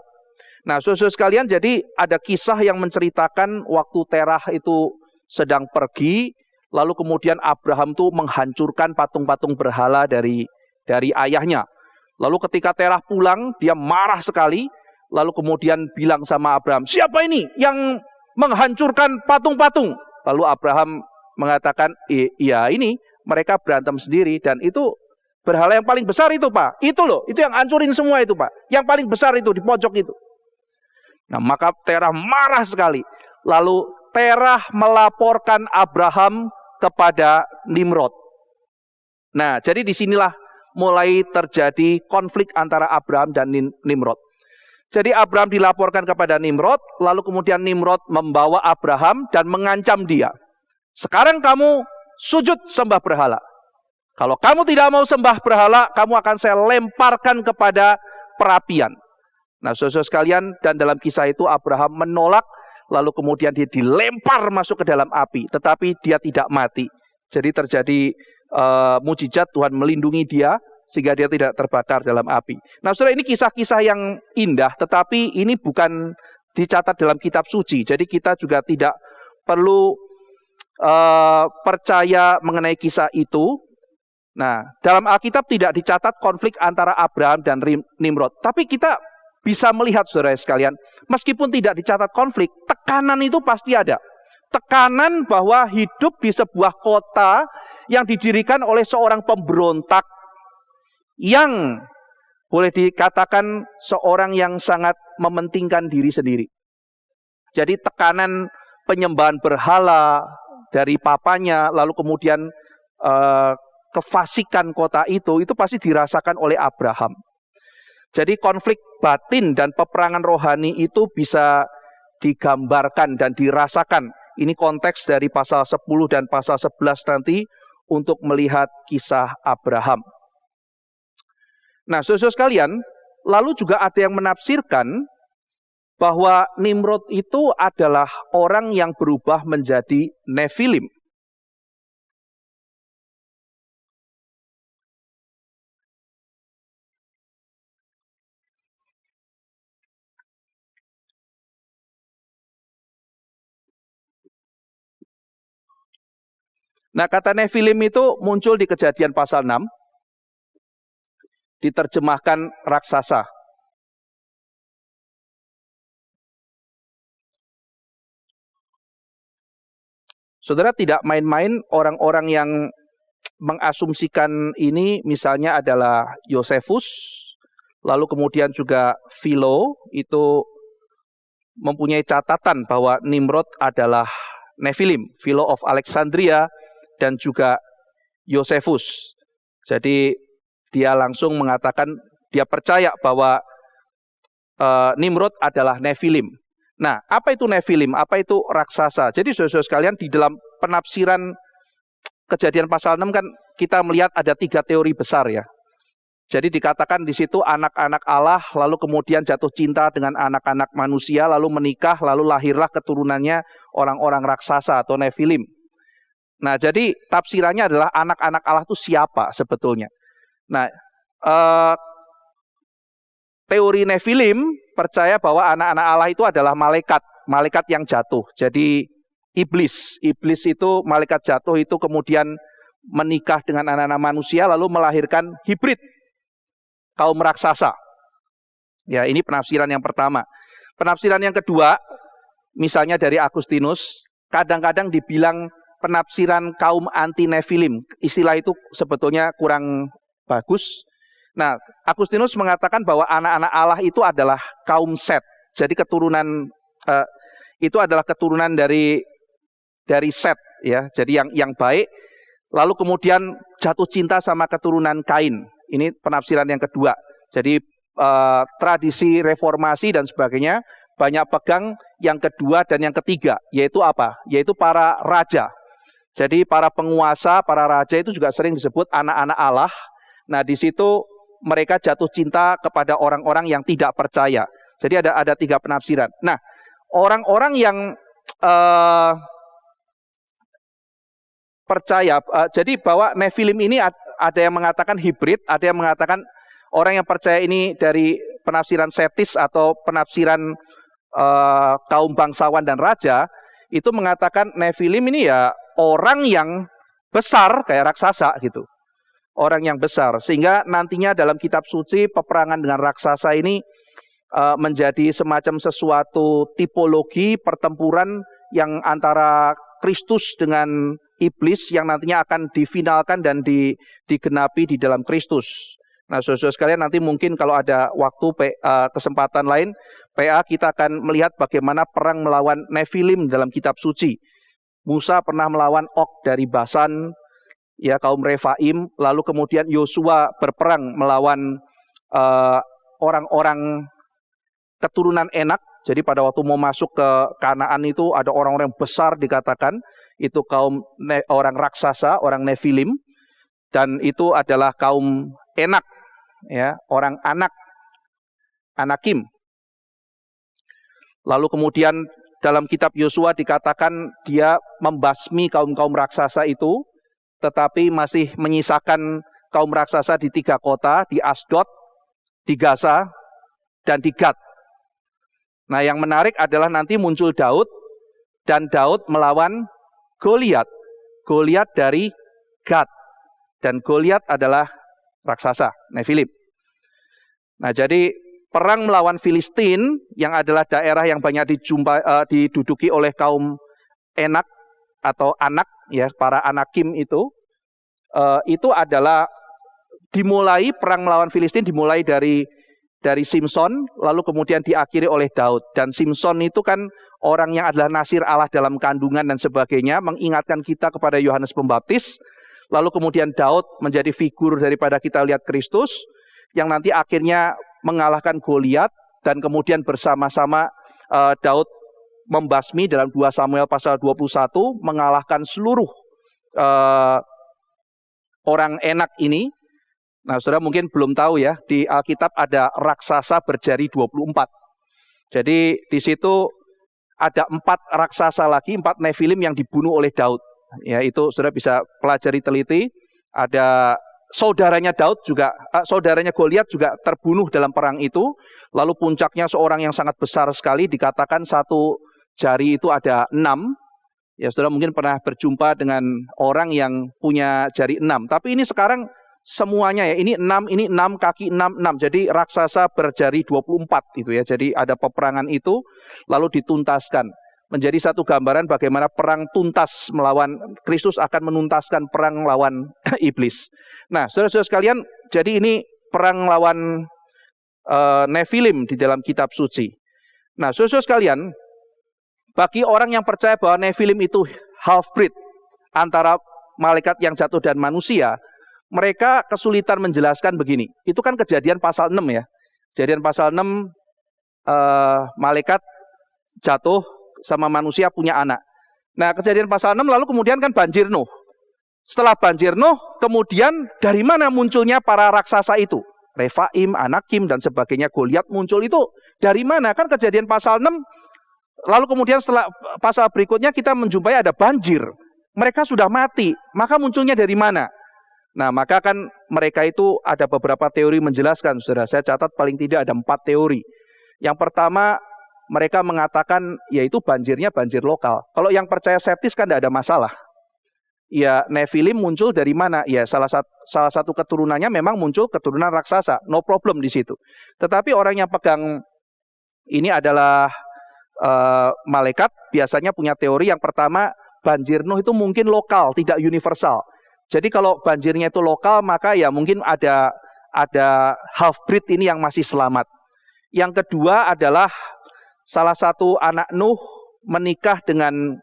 S1: Nah, saudara sekalian, jadi ada kisah yang menceritakan waktu Terah itu sedang pergi, lalu kemudian Abraham tuh menghancurkan patung-patung berhala dari ayahnya. Lalu ketika Terah pulang, dia marah sekali, lalu kemudian bilang sama Abraham, siapa ini yang menghancurkan patung-patung? Lalu Abraham mengatakan, iya ini, mereka berantem sendiri, dan itu berhala yang paling besar itu, Pak. Itu loh, itu yang hancurin semua itu, Pak. Yang paling besar itu, di pojok itu. Nah, maka Terah marah sekali. Lalu Terah melaporkan Abraham kepada Nimrod. Nah, jadi disinilah mulai terjadi konflik antara Abraham dan Nimrod. Jadi Abraham dilaporkan kepada Nimrod, lalu kemudian Nimrod membawa Abraham dan mengancam dia. Sekarang kamu sujud sembah berhala. Kalau kamu tidak mau sembah berhala, kamu akan saya lemparkan kepada perapian. Nah, saudara sekalian, dan dalam kisah itu Abraham menolak, lalu kemudian dia dilempar masuk ke dalam api, tetapi dia tidak mati. Jadi terjadi mujizat, Tuhan melindungi dia sehingga dia tidak terbakar dalam api. Nah, saudara, ini kisah-kisah yang indah, tetapi ini bukan dicatat dalam kitab suci. Jadi kita juga tidak perlu percaya mengenai kisah itu. Nah, dalam Alkitab tidak dicatat konflik antara Abraham dan Nimrod. Tapi kita bisa melihat, saudara sekalian, meskipun tidak dicatat konflik, tekanan itu pasti ada. Tekanan bahwa hidup di sebuah kota yang didirikan oleh seorang pemberontak yang boleh dikatakan seorang yang sangat mementingkan diri sendiri. Jadi tekanan penyembahan berhala dari papanya, lalu kemudian kefasikan kota itu pasti dirasakan oleh Abraham. Jadi konflik batin dan peperangan rohani itu bisa digambarkan dan dirasakan. Ini konteks dari pasal 10 dan pasal 11 nanti untuk melihat kisah Abraham. Nah, saudara sekalian, lalu juga ada yang menafsirkan bahwa Nimrod itu adalah orang yang berubah menjadi Nefilim. Nah, kata Nefilim itu muncul di Kejadian pasal 6. Diterjemahkan raksasa. Saudara, tidak main-main orang-orang yang mengasumsikan ini misalnya adalah Yosefus, lalu kemudian juga Philo itu mempunyai catatan bahwa Nimrod adalah Nefilim, Philo of Alexandria, dan juga Yosefus. Jadi dia langsung mengatakan dia percaya bahwa Nimrod adalah Nefilim. Nah, apa itu Nefilim? Apa itu raksasa? Jadi saudara sekalian, di dalam penafsiran Kejadian pasal 6 kan kita melihat ada 3 teori besar ya. Jadi dikatakan di situ anak-anak Allah lalu kemudian jatuh cinta dengan anak-anak manusia, lalu menikah, lalu lahirlah keturunannya orang-orang raksasa atau Nefilim. Nah, jadi tafsirannya adalah anak-anak Allah itu siapa sebetulnya. Nah, teori Nephilim percaya bahwa anak-anak Allah itu adalah malaikat yang jatuh. Jadi iblis itu malaikat jatuh itu kemudian menikah dengan anak-anak manusia lalu melahirkan hibrid kaum raksasa. Ya, ini penafsiran yang pertama. Penafsiran yang kedua, misalnya dari Agustinus, kadang-kadang dibilang penafsiran kaum anti Nephilim. Istilah itu sebetulnya kurang bagus. Nah, Agustinus mengatakan bahwa anak-anak Allah itu adalah kaum Set. Jadi keturunan itu adalah keturunan dari Set, ya. Jadi yang baik. Lalu kemudian jatuh cinta sama keturunan Kain. Ini penafsiran yang kedua. Jadi tradisi reformasi dan sebagainya banyak pegang yang kedua dan yang ketiga, yaitu apa? Yaitu para raja. Jadi para penguasa, para raja itu juga sering disebut anak-anak Allah. Nah, di situ mereka jatuh cinta kepada orang-orang yang tidak percaya. Jadi ada 3 penafsiran. Nah, orang-orang yang percaya, jadi bahwa Nephilim ini ada yang mengatakan hibrid, ada yang mengatakan orang yang percaya ini dari penafsiran setis atau penafsiran kaum bangsawan dan raja, itu mengatakan Nephilim ini ya orang yang besar kayak raksasa gitu. Orang yang besar, sehingga nantinya dalam kitab suci peperangan dengan raksasa ini menjadi semacam sesuatu tipologi pertempuran yang antara Kristus dengan iblis yang nantinya akan difinalkan dan digenapi di dalam Kristus. Nah, saudara-saudara sekalian, nanti mungkin kalau ada waktu kesempatan lain PA kita akan melihat bagaimana perang melawan Nephilim dalam kitab suci. Musa pernah melawan Og dari Basan, ya, kaum Refaim, lalu kemudian Yosua berperang melawan orang-orang keturunan Enak. Jadi pada waktu mau masuk ke Kanaan itu ada orang-orang besar dikatakan itu kaum orang raksasa, orang Nephilim, dan itu adalah kaum Enak, ya, orang Anakim. Lalu kemudian dalam kitab Yosua dikatakan dia membasmi kaum-kaum raksasa itu, tetapi masih menyisakan kaum raksasa di 3 kota, di Asdod, di Gaza, dan di Gad. Nah, yang menarik adalah nanti muncul Daud, dan Daud melawan Goliat. Goliat dari Gad, dan Goliat adalah raksasa, Nephilim. Nah, jadi perang melawan Filistin yang adalah daerah yang banyak diduduki oleh kaum Enak atau Anak, ya, para Anakim itu adalah dimulai perang melawan Filistin dimulai dari Simson, lalu kemudian diakhiri oleh Daud. Dan Simson itu kan orang yang adalah nasir Allah dalam kandungan dan sebagainya, mengingatkan kita kepada Yohanes Pembaptis. Lalu kemudian Daud menjadi figur daripada kita lihat Kristus, yang nanti akhirnya mengalahkan Goliat, dan kemudian bersama-sama Daud membasmi dalam 2 Samuel pasal 21, mengalahkan seluruh orang Enak ini. Nah, saudara mungkin belum tahu ya, di Alkitab ada raksasa berjari 24. Jadi di situ ada 4 raksasa lagi, 4 Nephilim yang dibunuh oleh Daud. Ya, itu saudara bisa pelajari teliti. Ada saudaranya Daud juga, saudaranya Goliat juga terbunuh dalam perang itu. Lalu puncaknya seorang yang sangat besar sekali, dikatakan 1 jari itu ada 6. Ya, saudara mungkin pernah berjumpa dengan orang yang punya jari 6. Tapi ini sekarang semuanya ya, ini 6, kaki 6. Jadi raksasa berjari 24 itu ya. Jadi ada peperangan itu lalu dituntaskan. Menjadi satu gambaran bagaimana perang tuntas melawan Kristus akan menuntaskan perang melawan iblis. Nah, saudara-saudara sekalian, jadi ini perang melawan Nephilim di dalam kitab suci. Nah, saudara-saudara sekalian, bagi orang yang percaya bahwa Nephilim itu half-breed antara malaikat yang jatuh dan manusia, mereka kesulitan menjelaskan begini. Itu kan Kejadian pasal 6 ya. Kejadian pasal 6, malaikat jatuh sama manusia punya anak. Nah, Kejadian pasal 6 lalu kemudian kan banjir Nuh. Setelah banjir Nuh, kemudian dari mana munculnya para raksasa itu? Refaim, Anakim, dan sebagainya, Goliat muncul itu dari mana? Kan Kejadian pasal 6, lalu kemudian setelah pasal berikutnya kita menjumpai ada banjir. Mereka sudah mati, maka munculnya dari mana? Nah, maka kan mereka itu ada beberapa teori menjelaskan, saudara. Saya catat paling tidak ada 4 teori. Yang pertama, mereka mengatakan yaitu banjirnya banjir lokal. Kalau yang percaya septis kan tidak ada masalah. Ya, Nephilim muncul dari mana? Ya, salah satu keturunannya memang muncul keturunan raksasa. No problem di situ. Tetapi orang yang pegang ini adalah malaikat, biasanya punya teori yang pertama, banjir Nuh itu mungkin lokal, tidak universal. Jadi kalau banjirnya itu lokal, maka ya mungkin ada half breed ini yang masih selamat. Yang kedua adalah salah satu anak Nuh menikah dengan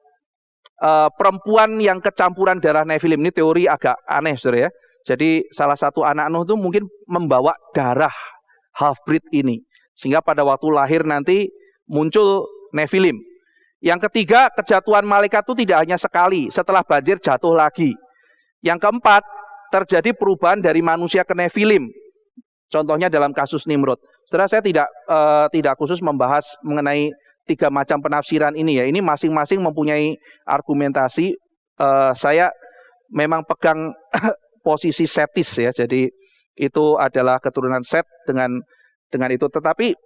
S1: perempuan yang kecampuran darah Nephilim. Ini teori agak aneh, saudara ya. Jadi salah satu anak Nuh itu mungkin membawa darah half breed ini, sehingga pada waktu lahir nanti muncul Nephilim. Yang ketiga, kejatuhan malaikat itu tidak hanya sekali, setelah banjir jatuh lagi. Yang keempat, terjadi perubahan dari manusia ke Nephilim. Contohnya dalam kasus Nimrod. Saudara, saya tidak khusus membahas mengenai 3 macam penafsiran ini ya. Ini masing-masing mempunyai argumentasi. Saya memang pegang posisi Setis ya. Jadi itu adalah keturunan Set dengan itu. Tetapi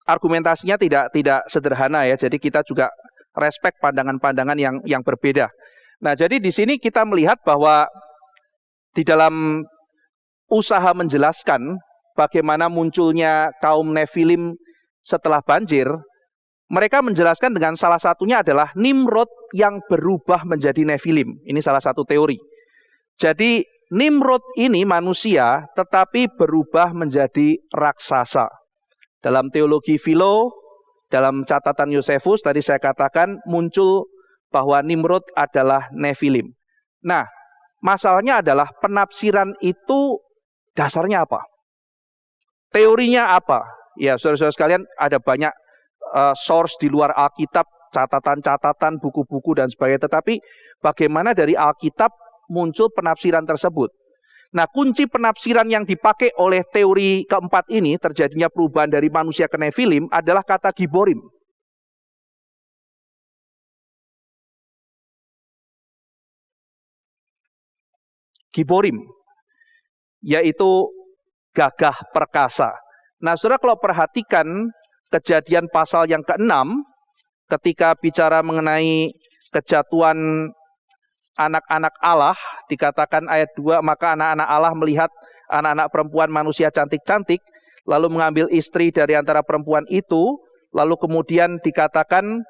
S1: argumentasinya tidak sederhana ya. Jadi kita juga respect pandangan-pandangan yang berbeda. Nah, jadi di sini kita melihat bahwa di dalam usaha menjelaskan bagaimana munculnya kaum Nephilim setelah banjir, mereka menjelaskan dengan salah satunya adalah Nimrod yang berubah menjadi Nephilim. Ini salah satu teori. Jadi Nimrod ini manusia tetapi berubah menjadi raksasa. Dalam teologi Philo, dalam catatan Yosefus, tadi saya katakan muncul bahwa Nimrod adalah Nephilim. Nah, masalahnya adalah penafsiran itu dasarnya apa? Teorinya apa? Ya, saudara-saudara sekalian, ada banyak source di luar Alkitab, catatan-catatan, buku-buku, dan sebagainya. Tetapi bagaimana dari Alkitab muncul penafsiran tersebut? Nah, kunci penafsiran yang dipakai oleh teori keempat ini, terjadinya perubahan dari manusia ke Nephilim, adalah kata Giborim. Giborim, yaitu gagah perkasa. Nah, saudara kalau perhatikan Kejadian pasal yang ke-6, ketika bicara mengenai kejatuhan anak-anak Allah, dikatakan ayat 2, maka anak-anak Allah melihat anak-anak perempuan manusia cantik-cantik, lalu mengambil istri dari antara perempuan itu, lalu kemudian dikatakan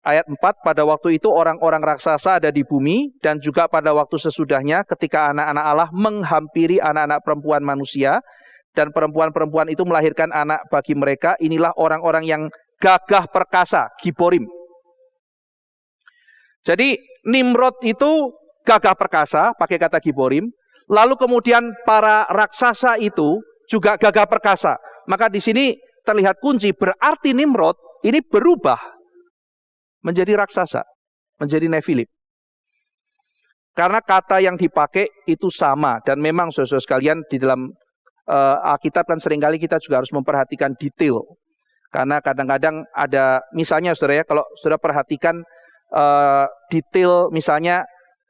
S1: ayat 4, pada waktu itu orang-orang raksasa ada di bumi, dan juga pada waktu sesudahnya ketika anak-anak Allah menghampiri anak-anak perempuan manusia, dan perempuan-perempuan itu melahirkan anak bagi mereka, inilah orang-orang yang gagah perkasa, Giborim. Jadi Nimrod itu gagah perkasa, pakai kata Giborim. Lalu kemudian para raksasa itu juga gagah perkasa. Maka di sini terlihat kunci, berarti Nimrod ini berubah menjadi raksasa, menjadi Nephilim. Karena kata yang dipakai itu sama. Dan memang saudara-saudara sekalian, di dalam Alkitab kan seringkali kita juga harus memperhatikan detail. Karena kadang-kadang ada, misalnya saudara ya, kalau saudara perhatikan detail, misalnya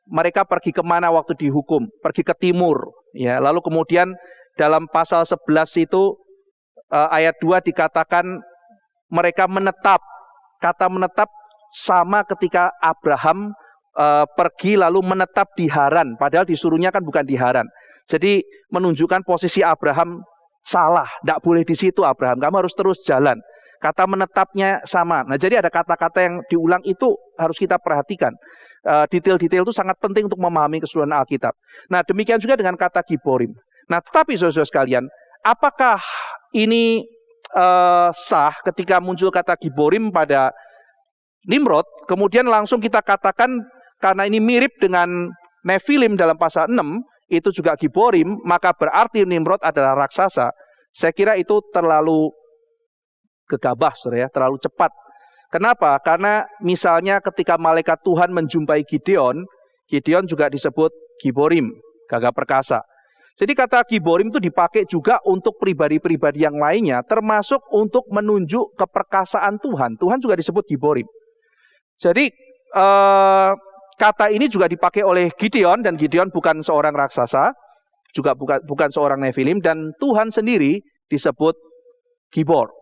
S1: mereka pergi kemana waktu dihukum, pergi ke timur, ya. Lalu kemudian dalam pasal 11 itu ayat 2 dikatakan mereka menetap. Kata menetap sama ketika Abraham pergi lalu menetap di Haran, padahal disuruhnya kan bukan di Haran. Jadi menunjukkan posisi Abraham salah, tidak boleh di situ Abraham, kamu harus terus jalan. Kata menetapnya sama. Nah, jadi ada kata-kata yang diulang itu harus kita perhatikan. Detail-detail itu sangat penting untuk memahami keseluruhan Alkitab. Nah, demikian juga dengan kata Giborim. Nah, tetapi saudara-saudara sekalian, apakah ini sah ketika muncul kata Giborim pada Nimrod, kemudian langsung kita katakan karena ini mirip dengan Nephilim dalam pasal 6, itu juga Giborim, maka berarti Nimrod adalah raksasa. Saya kira itu terlalu gegabah, saudara ya, terlalu cepat. Kenapa? Karena misalnya ketika malaikat Tuhan menjumpai Gideon, Gideon juga disebut Giborim, gagah perkasa. Jadi kata Giborim itu dipakai juga untuk pribadi-pribadi yang lainnya, termasuk untuk menunjuk keperkasaan Tuhan. Tuhan juga disebut Giborim. Jadi kata ini juga dipakai oleh Gideon, dan Gideon bukan seorang raksasa, juga bukan seorang Nephilim, dan Tuhan sendiri disebut Gibor.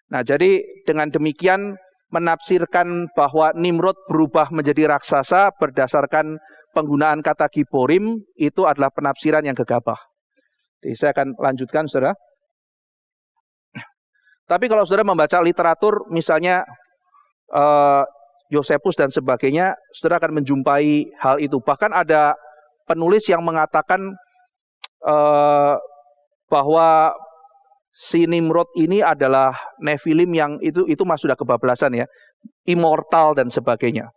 S1: Nah, jadi dengan demikian menafsirkan bahwa Nimrod berubah menjadi raksasa berdasarkan penggunaan kata Giborim itu adalah penafsiran yang gegabah. Jadi saya akan lanjutkan, saudara. Tapi kalau saudara membaca literatur, misalnya Yosefus dan sebagainya, saudara akan menjumpai hal itu. Bahkan ada penulis yang mengatakan bahwa si Nimrod ini adalah Nephilim yang itu mah sudah kebablasan ya, immortal dan sebagainya.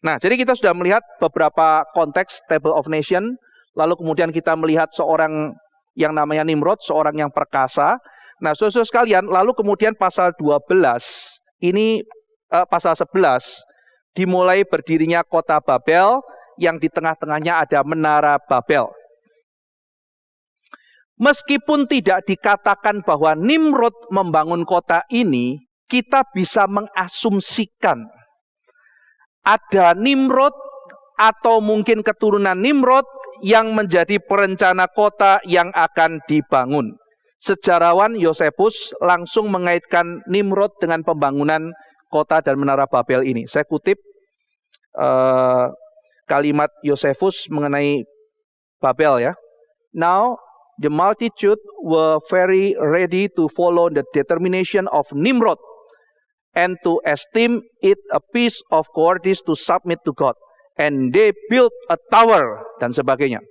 S1: Nah, jadi kita sudah melihat beberapa konteks Table of Nation, lalu kemudian kita melihat seorang yang namanya Nimrod, seorang yang perkasa. Nah, saudara sekalian, lalu kemudian pasal 12 ini pasal 11 dimulai berdirinya kota Babel yang di tengah-tengahnya ada menara Babel. Meskipun tidak dikatakan bahwa Nimrod membangun kota ini, kita bisa mengasumsikan ada Nimrod atau mungkin keturunan Nimrod yang menjadi perencana kota yang akan dibangun. Sejarawan Yosefus langsung mengaitkan Nimrod dengan pembangunan kota dan menara Babel ini. Saya kutip kalimat Yosefus mengenai Babel ya. Now the multitude were very ready to follow the determination of Nimrod and to esteem it a piece of cowardice to submit to God. And they built a tower dan sebagainya.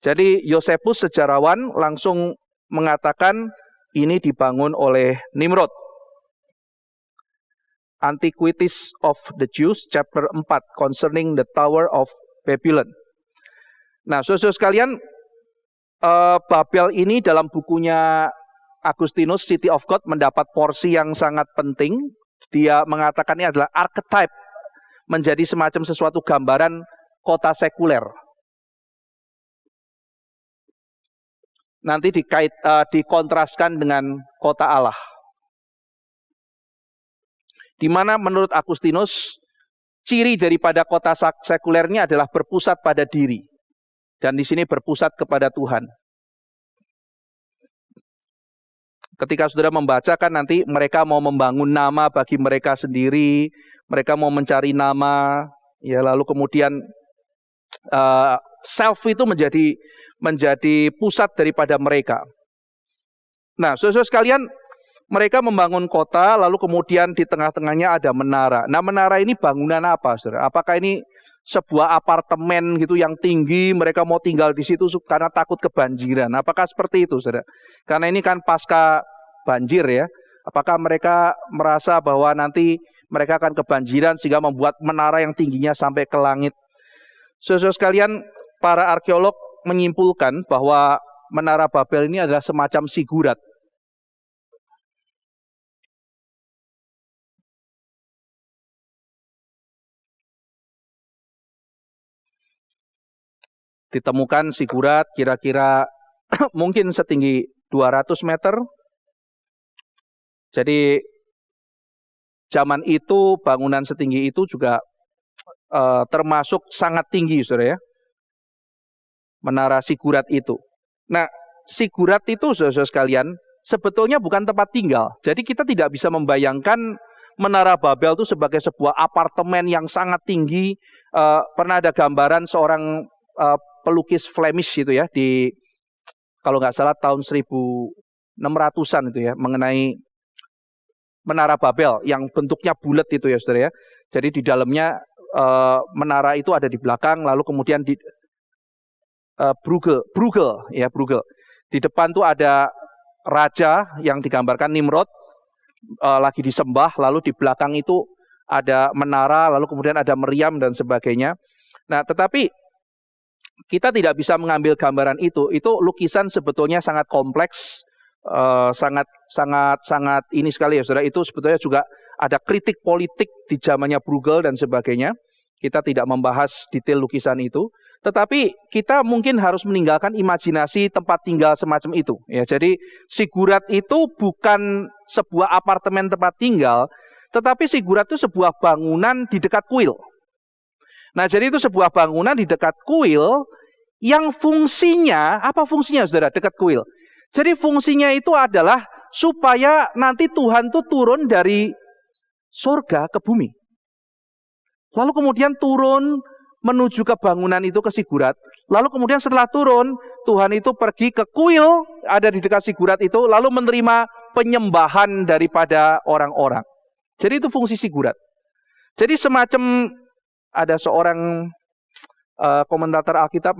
S1: Jadi Yosefus sejarawan langsung mengatakan ini dibangun oleh Nimrod. Antiquities of the Jews chapter 4 concerning the Tower of Babylon. Nah, saudara sekalian, Babel ini dalam bukunya Agustinus City of God mendapat porsi yang sangat penting. Dia mengatakan ini adalah archetype, menjadi semacam sesuatu gambaran kota sekuler. Nanti dikontraskan dengan kota Allah. Di mana menurut Agustinus, ciri daripada kota sekulernya adalah berpusat pada diri. Dan di sini berpusat kepada Tuhan. Ketika saudara membaca kan nanti mereka mau membangun nama bagi mereka sendiri, mereka mau mencari nama, ya lalu kemudian self itu menjadi pusat daripada mereka. Nah, saudara sekalian, mereka membangun kota, lalu kemudian di tengah-tengahnya ada menara. Nah, menara ini bangunan apa, saudara? Apakah ini sebuah apartemen gitu yang tinggi, mereka mau tinggal di situ karena takut kebanjiran? Apakah seperti itu, saudara? Karena ini kan pasca banjir ya. Apakah mereka merasa bahwa nanti mereka akan kebanjiran sehingga membuat menara yang tingginya sampai ke langit? Saudara sekalian, para arkeolog menyimpulkan bahwa menara Babel ini adalah semacam zigurat. Ditemukan zigurat kira-kira mungkin setinggi 200 meter. Jadi zaman itu bangunan setinggi itu juga termasuk sangat tinggi, saudara ya. Menara zigurat itu. Nah, zigurat itu saudara sekalian sebetulnya bukan tempat tinggal. Jadi kita tidak bisa membayangkan menara Babel itu sebagai sebuah apartemen yang sangat tinggi. Pernah ada gambaran seorang pelukis Flemish itu ya, di kalau nggak salah tahun 1600-an itu ya, mengenai menara Babel yang bentuknya bulat itu ya, saudara ya. Jadi di dalamnya menara itu ada di belakang, lalu kemudian di Bruegel. Di depan tuh ada raja yang digambarkan Nimrod lagi disembah, lalu di belakang itu ada menara, lalu kemudian ada meriam dan sebagainya. Nah, tetapi kita tidak bisa mengambil gambaran itu. Itu lukisan sebetulnya sangat kompleks, sangat ini sekali ya, saudara. Itu sebetulnya juga ada kritik politik di zamannya Bruegel dan sebagainya. Kita tidak membahas detail lukisan itu, tetapi kita mungkin harus meninggalkan imajinasi tempat tinggal semacam itu. Ya, jadi zigurat itu bukan sebuah apartemen tempat tinggal, Tetapi Zigurat itu sebuah bangunan di dekat kuil. Nah, jadi itu sebuah bangunan di dekat kuil yang fungsinya, apa fungsinya saudara dekat kuil? Jadi fungsinya itu adalah supaya nanti Tuhan tuh turun dari surga ke bumi. Lalu kemudian turun menuju ke bangunan itu ke Zigurat. Lalu kemudian setelah turun, Tuhan itu pergi ke kuil ada di dekat Zigurat itu, lalu menerima penyembahan daripada orang-orang. Jadi itu fungsi Zigurat. Jadi semacam ada seorang komentator Alkitab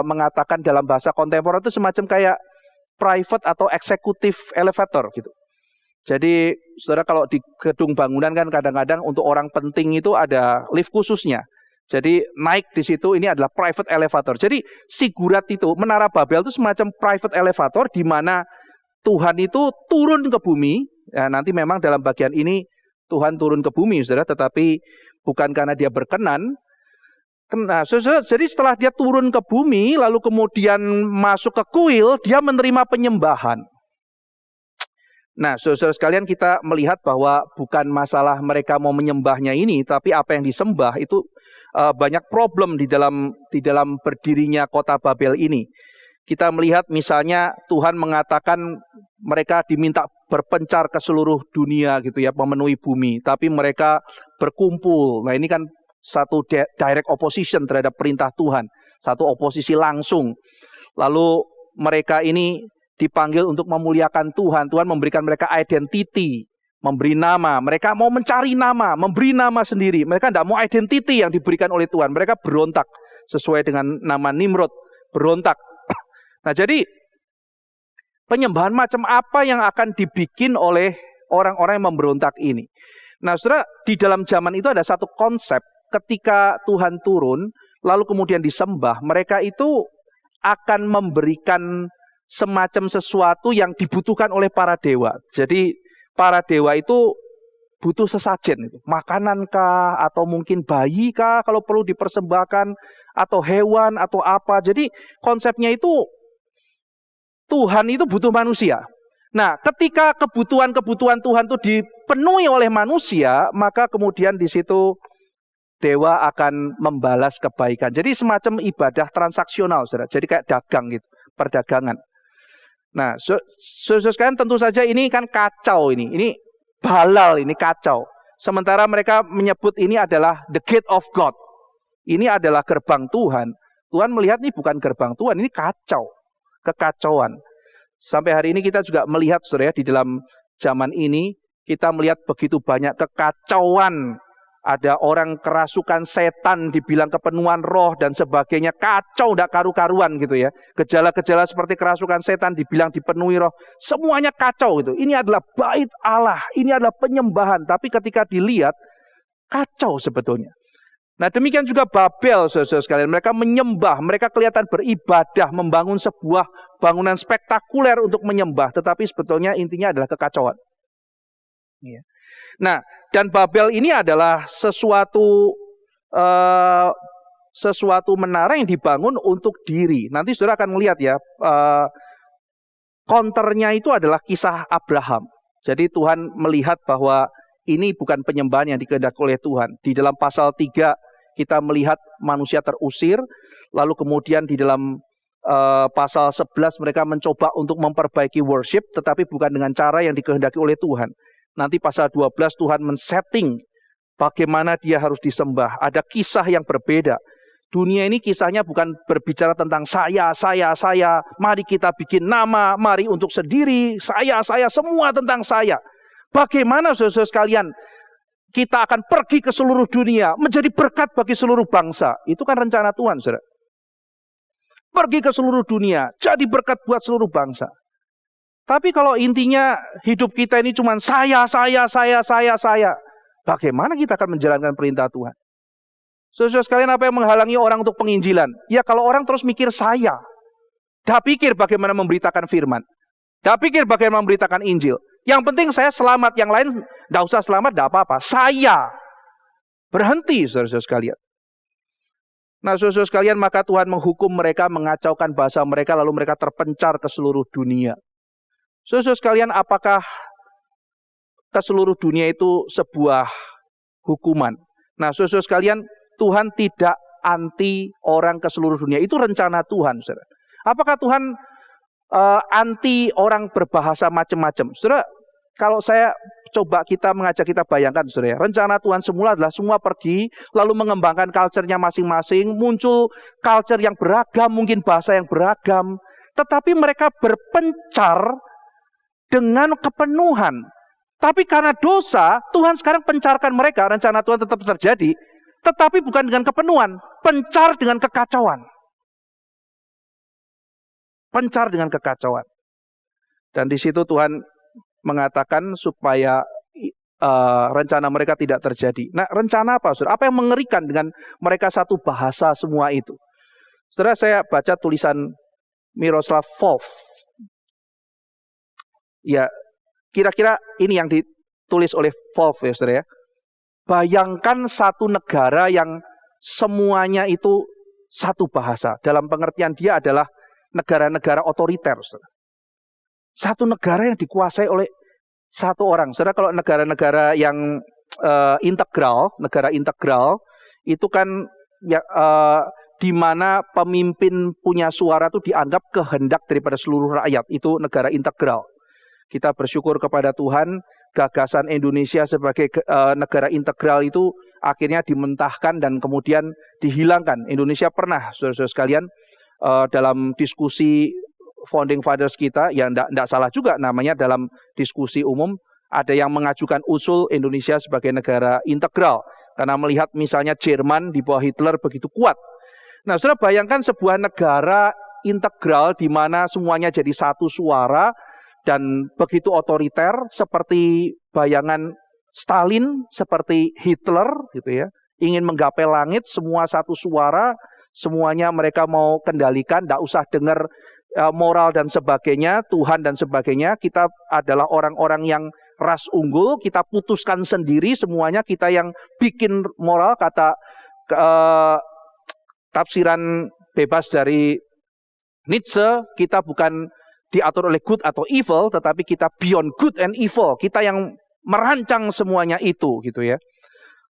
S1: mengatakan dalam bahasa kontemporer itu semacam kayak private atau executive elevator gitu. Jadi saudara kalau di gedung bangunan kan kadang-kadang untuk orang penting itu ada lift khususnya. Jadi naik di situ ini adalah private elevator. Jadi Zigurat itu, Menara Babel itu semacam private elevator di mana Tuhan itu turun ke bumi. Ya, nanti memang dalam bagian ini Tuhan turun ke bumi, saudara, tetapi bukan karena dia berkenan. Nah, saudara, jadi setelah dia turun ke bumi, lalu kemudian masuk ke kuil, dia menerima penyembahan. Nah, saudara sekalian, kita melihat bahwa bukan masalah mereka mau menyembahnya ini, tapi apa yang disembah itu banyak problem di dalam berdirinya kota Babel ini. Kita melihat misalnya Tuhan mengatakan mereka diminta berpencar ke seluruh dunia gitu ya, memenuhi bumi, tapi mereka berkumpul. Nah, ini kan satu direct opposition terhadap perintah Tuhan, satu oposisi langsung. Lalu mereka ini dipanggil untuk memuliakan Tuhan. Tuhan memberikan mereka identity, memberi nama. Mereka mau mencari nama, memberi nama sendiri. Mereka tidak mau identity yang diberikan oleh Tuhan. Mereka berontak sesuai dengan nama Nimrod, berontak. Nah, jadi penyembahan macam apa yang akan dibikin oleh orang-orang yang memberontak ini? Nah, saudara, di dalam zaman itu ada satu konsep ketika Tuhan turun, lalu kemudian disembah, mereka itu akan memberikan semacam sesuatu yang dibutuhkan oleh para dewa. Jadi para dewa itu butuh sesajen, makanan kah, atau mungkin bayi kah kalau perlu dipersembahkan, atau hewan, atau apa. Jadi konsepnya itu Tuhan itu butuh manusia. Nah, ketika kebutuhan-kebutuhan Tuhan itu dipenuhi oleh manusia, maka kemudian di situ dewa akan membalas kebaikan. Jadi semacam ibadah transaksional, saudara. Jadi kayak dagang gitu, perdagangan. Nah, saudara sekalian, tentu saja ini kan kacau ini. Ini balal, ini kacau. Sementara mereka menyebut ini adalah the gate of God. Ini adalah gerbang Tuhan. Tuhan melihat ini bukan gerbang Tuhan, ini kacau. Kekacauan. Sampai hari ini kita juga melihat, saudara, di dalam zaman ini kita melihat begitu banyak kekacauan. Ada orang kerasukan setan, dibilang kepenuhan roh dan sebagainya, kacau, tidak karu-karuan gitu ya. Gejala-gejala seperti kerasukan setan dibilang dipenuhi roh, semuanya kacau gitu. Ini adalah bait Allah, ini adalah penyembahan, tapi ketika dilihat kacau sebetulnya. Nah, demikian juga Babel, saudara sekalian. Mereka menyembah, mereka kelihatan beribadah, membangun sebuah bangunan spektakuler untuk menyembah, tetapi sebetulnya intinya adalah kekacauan. Nah, dan Babel ini adalah sesuatu menara yang dibangun untuk diri. Nanti saudara akan melihat ya, counternya itu adalah kisah Abraham. Jadi Tuhan melihat bahwa ini bukan penyembahan yang dikehendaki oleh Tuhan. Di dalam pasal 3 kita melihat manusia terusir, lalu kemudian di dalam pasal 11 mereka mencoba untuk memperbaiki worship, tetapi bukan dengan cara yang dikehendaki oleh Tuhan. Nanti pasal 12 Tuhan men-setting bagaimana dia harus disembah. Ada kisah yang berbeda. Dunia ini kisahnya bukan berbicara tentang saya. Mari kita bikin nama, mari untuk sendiri, saya, semua tentang saya. Bagaimana saudara sekalian, kita akan pergi ke seluruh dunia, menjadi berkat bagi seluruh bangsa. Itu kan rencana Tuhan, saudara. Pergi ke seluruh dunia, jadi berkat buat seluruh bangsa. Tapi kalau intinya hidup kita ini cuma saya. Bagaimana kita akan menjalankan perintah Tuhan? Saudara sekalian, apa yang menghalangi orang untuk penginjilan? Ya kalau orang terus mikir saya. Dah pikir bagaimana memberitakan firman. Dah pikir bagaimana memberitakan Injil. Yang penting saya selamat, yang lain tidak usah selamat, tidak apa-apa. Saya. Berhenti, saudara-saudara sekalian. Nah, saudara sekalian, maka Tuhan menghukum mereka, mengacaukan bahasa mereka, lalu mereka terpencar ke seluruh dunia. Saudara sekalian, apakah ke seluruh dunia itu sebuah hukuman. Nah, saudara sekalian, Tuhan tidak anti orang ke seluruh dunia. Itu rencana Tuhan, saudara. Apakah Tuhan anti orang berbahasa macam-macam? Saudara, kalau saya coba mengajak kita bayangkan, saudara, rencana Tuhan semula adalah semua pergi, lalu mengembangkan culture-nya masing-masing, muncul culture yang beragam, mungkin bahasa yang beragam, tetapi mereka berpencar dengan kepenuhan. Tapi karena dosa, Tuhan sekarang pencarkan mereka, rencana Tuhan tetap terjadi, tetapi bukan dengan kepenuhan, pencar dengan kekacauan. Pencar dengan kekacauan. Dan di situ Tuhan mengatakan supaya rencana mereka tidak terjadi. Nah, rencana apa, saudara? Apa yang mengerikan dengan mereka satu bahasa semua itu? Saudara, saya baca tulisan Miroslav Volf. Ya, kira-kira ini yang ditulis oleh Volf, ya saudara ya. Bayangkan satu negara yang semuanya itu satu bahasa. Dalam pengertian dia adalah negara-negara otoriter, saudara. Satu negara yang dikuasai oleh satu orang. Saudara, kalau negara-negara yang negara integral itu kan ya, di mana pemimpin punya suara itu dianggap kehendak daripada seluruh rakyat. Itu negara integral. Kita bersyukur kepada Tuhan, gagasan Indonesia sebagai negara integral itu akhirnya dimentahkan dan kemudian dihilangkan. Indonesia pernah, saudara-saudara sekalian, dalam diskusi founding fathers kita, ya tidak salah juga namanya dalam diskusi umum, ada yang mengajukan usul Indonesia sebagai negara integral. Karena melihat misalnya Jerman di bawah Hitler begitu kuat. Nah, saudara bayangkan sebuah negara integral di mana semuanya jadi satu suara dan begitu otoriter seperti bayangan Stalin, seperti Hitler gitu ya. Ingin menggapai langit, semua satu suara, semuanya mereka mau kendalikan, tidak usah dengar moral dan sebagainya, Tuhan dan sebagainya. Kita adalah orang-orang yang ras unggul, kita putuskan sendiri semuanya, kita yang bikin moral. Kata tafsiran bebas dari Nietzsche, kita bukan diatur oleh good atau evil, tetapi kita beyond good and evil. Kita yang merancang semuanya itu gitu ya.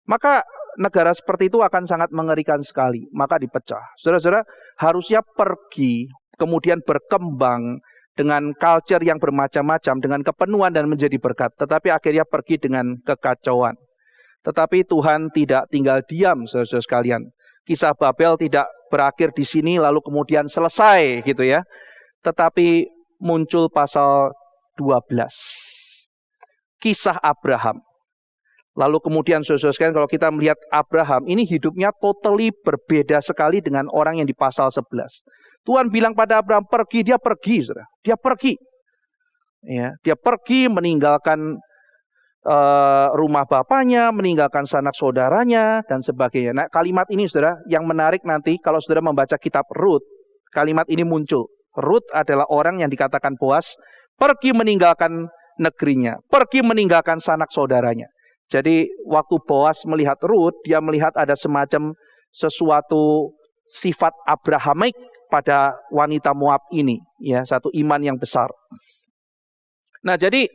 S1: Maka negara seperti itu akan sangat mengerikan sekali, maka dipecah. Saudara-saudara, harusnya pergi, kemudian berkembang dengan culture yang bermacam-macam, dengan kepenuhan dan menjadi berkat. Tetapi akhirnya pergi dengan kekacauan. Tetapi Tuhan tidak tinggal diam, saudara-saudara sekalian. Kisah Babel tidak berakhir di sini lalu kemudian selesai gitu ya. Tetapi muncul pasal 12. Kisah Abraham. Lalu kemudian saudara-saudara sekalian, kalau kita melihat Abraham, ini hidupnya totally berbeda sekali dengan orang yang di pasal 11. Tuhan bilang pada Abraham, pergi, dia pergi, saudara. Dia pergi. Ya, dia pergi meninggalkan rumah bapaknya, meninggalkan sanak saudaranya, dan sebagainya. Nah, kalimat ini, saudara, yang menarik nanti, kalau saudara membaca kitab Rut, kalimat ini muncul. Rut adalah orang yang dikatakan Boas, pergi meninggalkan negerinya, pergi meninggalkan sanak saudaranya. Jadi waktu Boas melihat Rut, dia melihat ada semacam sesuatu sifat Abrahamik pada wanita Moab ini, ya, satu iman yang besar. Nah, jadi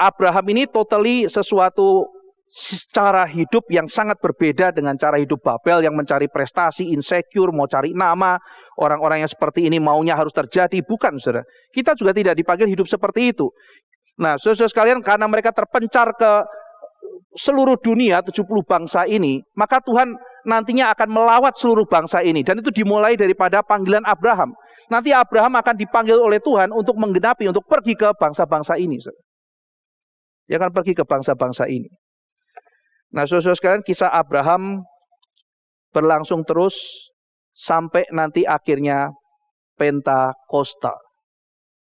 S1: Abraham ini totally sesuatu cara hidup yang sangat berbeda dengan cara hidup Babel yang mencari prestasi, insecure, mau cari nama. Orang-orang yang seperti ini maunya harus terjadi, bukan, saudara. Kita juga tidak dipanggil hidup seperti itu. Nah, saudara-saudara sekalian, karena mereka terpencar ke seluruh dunia, 70 bangsa ini, maka Tuhan nantinya akan melawat seluruh bangsa ini. Dan itu dimulai daripada panggilan Abraham. Nanti Abraham akan dipanggil oleh Tuhan untuk menggenapi, untuk pergi ke bangsa-bangsa ini. Dia akan pergi ke bangsa-bangsa ini. Nah, saudara-saudara sekalian, kisah Abraham berlangsung terus sampai nanti akhirnya Pentakosta.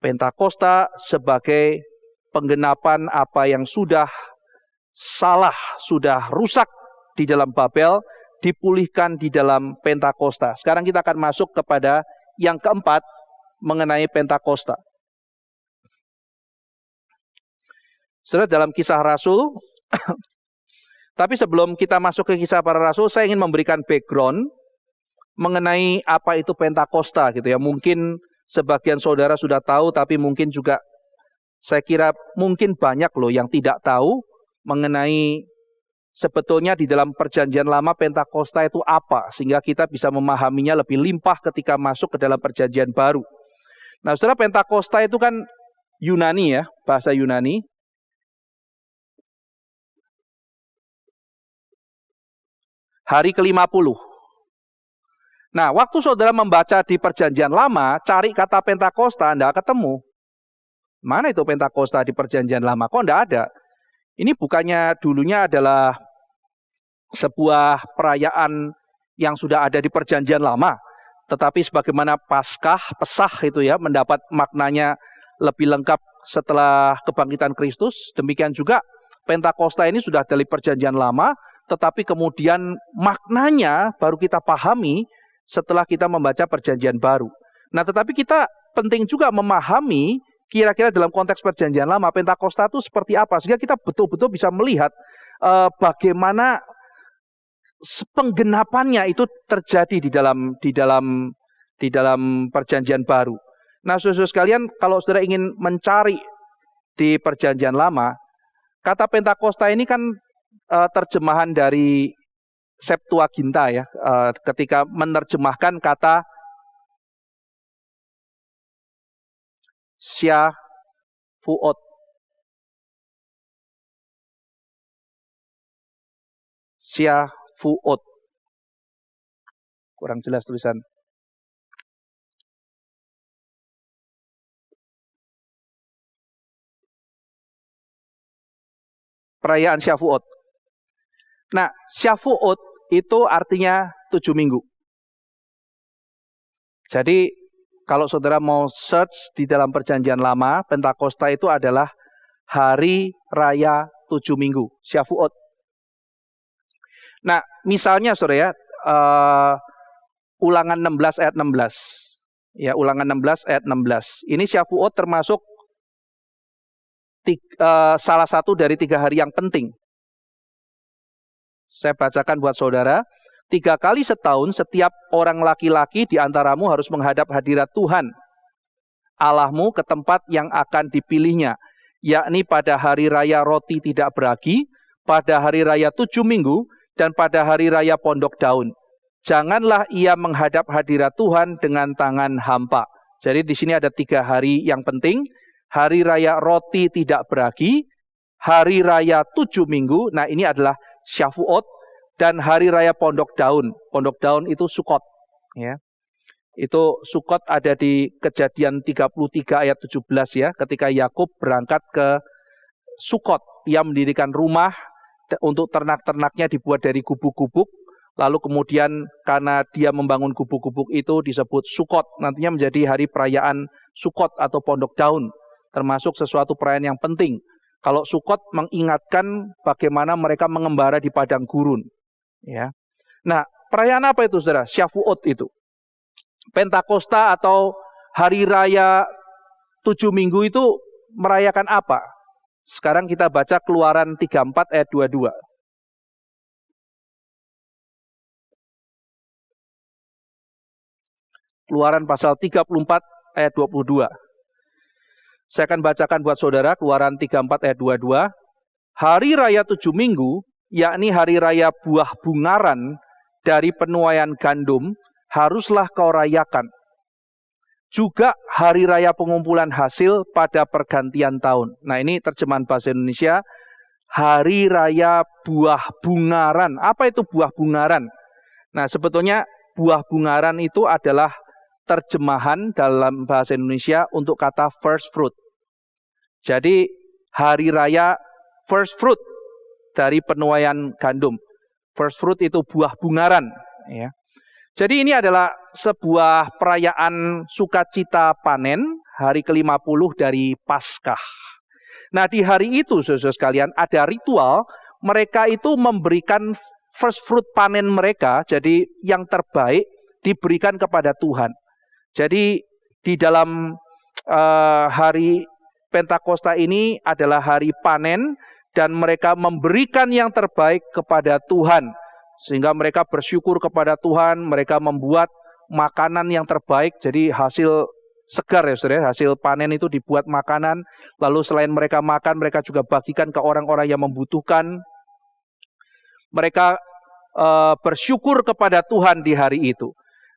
S1: Pentakosta sebagai penggenapan apa yang sudah salah, sudah rusak di dalam Babel, dipulihkan di dalam Pentakosta. Sekarang kita akan masuk kepada yang keempat mengenai Pentakosta. Saudara, dalam Kisah Rasul, tapi sebelum kita masuk ke Kisah Para Rasul, saya ingin memberikan background mengenai apa itu Pentakosta gitu ya. Mungkin sebagian saudara sudah tahu, tapi mungkin juga Saya kira mungkin banyak loh yang tidak tahu mengenai sebetulnya di dalam perjanjian lama Pentakosta itu apa, sehingga kita bisa memahaminya lebih limpah ketika masuk ke dalam perjanjian baru. Nah, saudara, Pentakosta itu kan Yunani ya, bahasa Yunani. Hari ke-50. Nah, waktu saudara membaca di perjanjian lama, cari kata Pentakosta, Anda ketemu. Mana itu Pentakosta di perjanjian lama? Kok enggak ada? Ini bukannya dulunya adalah sebuah perayaan yang sudah ada di perjanjian lama, tetapi sebagaimana Paskah, Pesah itu ya, mendapat maknanya lebih lengkap setelah kebangkitan Kristus, demikian juga Pentakosta ini sudah dari perjanjian lama, tetapi kemudian maknanya baru kita pahami setelah kita membaca perjanjian baru. Nah, tetapi kita penting juga memahami kira-kira dalam konteks perjanjian lama Pentakosta itu seperti apa, sehingga kita betul-betul bisa melihat bagaimana penggenapannya itu terjadi di dalam perjanjian baru. Nah, saudara sekalian, kalau saudara ingin mencari di perjanjian lama, kata Pentakosta ini kan terjemahan dari Septuaginta ya, ketika menerjemahkan kata Syafuot. Syafuot. Kurang jelas tulisan. Perayaan Syafuot. Nah, Syafuot itu artinya 7 minggu. Jadi, kalau saudara mau search di dalam perjanjian lama, Pentakosta itu adalah hari raya 7 minggu, Syafuot. Nah, misalnya saudara ya, Ulangan 16 ayat 16. Ya, Ulangan 16 ayat 16. Ini Syafuot termasuk salah satu dari 3 hari yang penting. Saya bacakan buat saudara. 3 kali setahun setiap orang laki-laki di antaramu harus menghadap hadirat Tuhan Allahmu ke tempat yang akan dipilihnya, yakni pada hari raya roti tidak beragi, pada hari raya 7 minggu, dan pada hari raya pondok daun. Janganlah ia menghadap hadirat Tuhan dengan tangan hampa. Jadi di sini ada 3 hari yang penting. Hari raya roti tidak beragi, hari raya 7 minggu, nah ini adalah Syafuot, dan hari raya pondok daun. Pondok daun itu Sukot. Ya. Itu Sukot ada di Kejadian 33 ayat 17 ya, ketika Yakub berangkat ke Sukot. Ia mendirikan rumah untuk ternak-ternaknya dibuat dari gubuk-gubuk. Lalu kemudian karena dia membangun gubuk-gubuk itu disebut Sukot. Nantinya menjadi hari perayaan Sukot atau pondok daun. Termasuk sesuatu perayaan yang penting. Kalau Sukot mengingatkan bagaimana mereka mengembara di padang gurun. Ya. Nah, perayaan apa itu saudara? Syafuot itu. Pentakosta atau hari raya 7 minggu itu merayakan apa? Sekarang kita baca Keluaran 34 ayat 22. Keluaran pasal 34 ayat 22. Saya akan bacakan buat saudara Keluaran 34 ayat 22. Hari raya 7 minggu, yakni hari raya buah bungaran dari penuaian gandum, haruslah kau rayakan. Juga hari raya pengumpulan hasil pada pergantian tahun. Nah, ini terjemahan bahasa Indonesia. Hari raya buah bungaran. Apa itu buah bungaran? Nah, sebetulnya buah bungaran itu adalah terjemahan dalam bahasa Indonesia untuk kata first fruit. Jadi hari raya first fruit dari penuaian gandum. First fruit itu buah bungaran. Ya. Jadi ini adalah sebuah perayaan sukacita panen, hari ke-50 dari Paskah. Nah, di hari itu saudara sekalian ada ritual, mereka itu memberikan first fruit panen mereka, jadi yang terbaik diberikan kepada Tuhan. Jadi di dalam hari Pentakosta ini adalah hari panen dan mereka memberikan yang terbaik kepada Tuhan. Sehingga mereka bersyukur kepada Tuhan, mereka membuat makanan yang terbaik, jadi hasil segar ya saudara, hasil panen itu dibuat makanan, lalu selain mereka makan, mereka juga bagikan ke orang-orang yang membutuhkan. Mereka bersyukur kepada Tuhan di hari itu.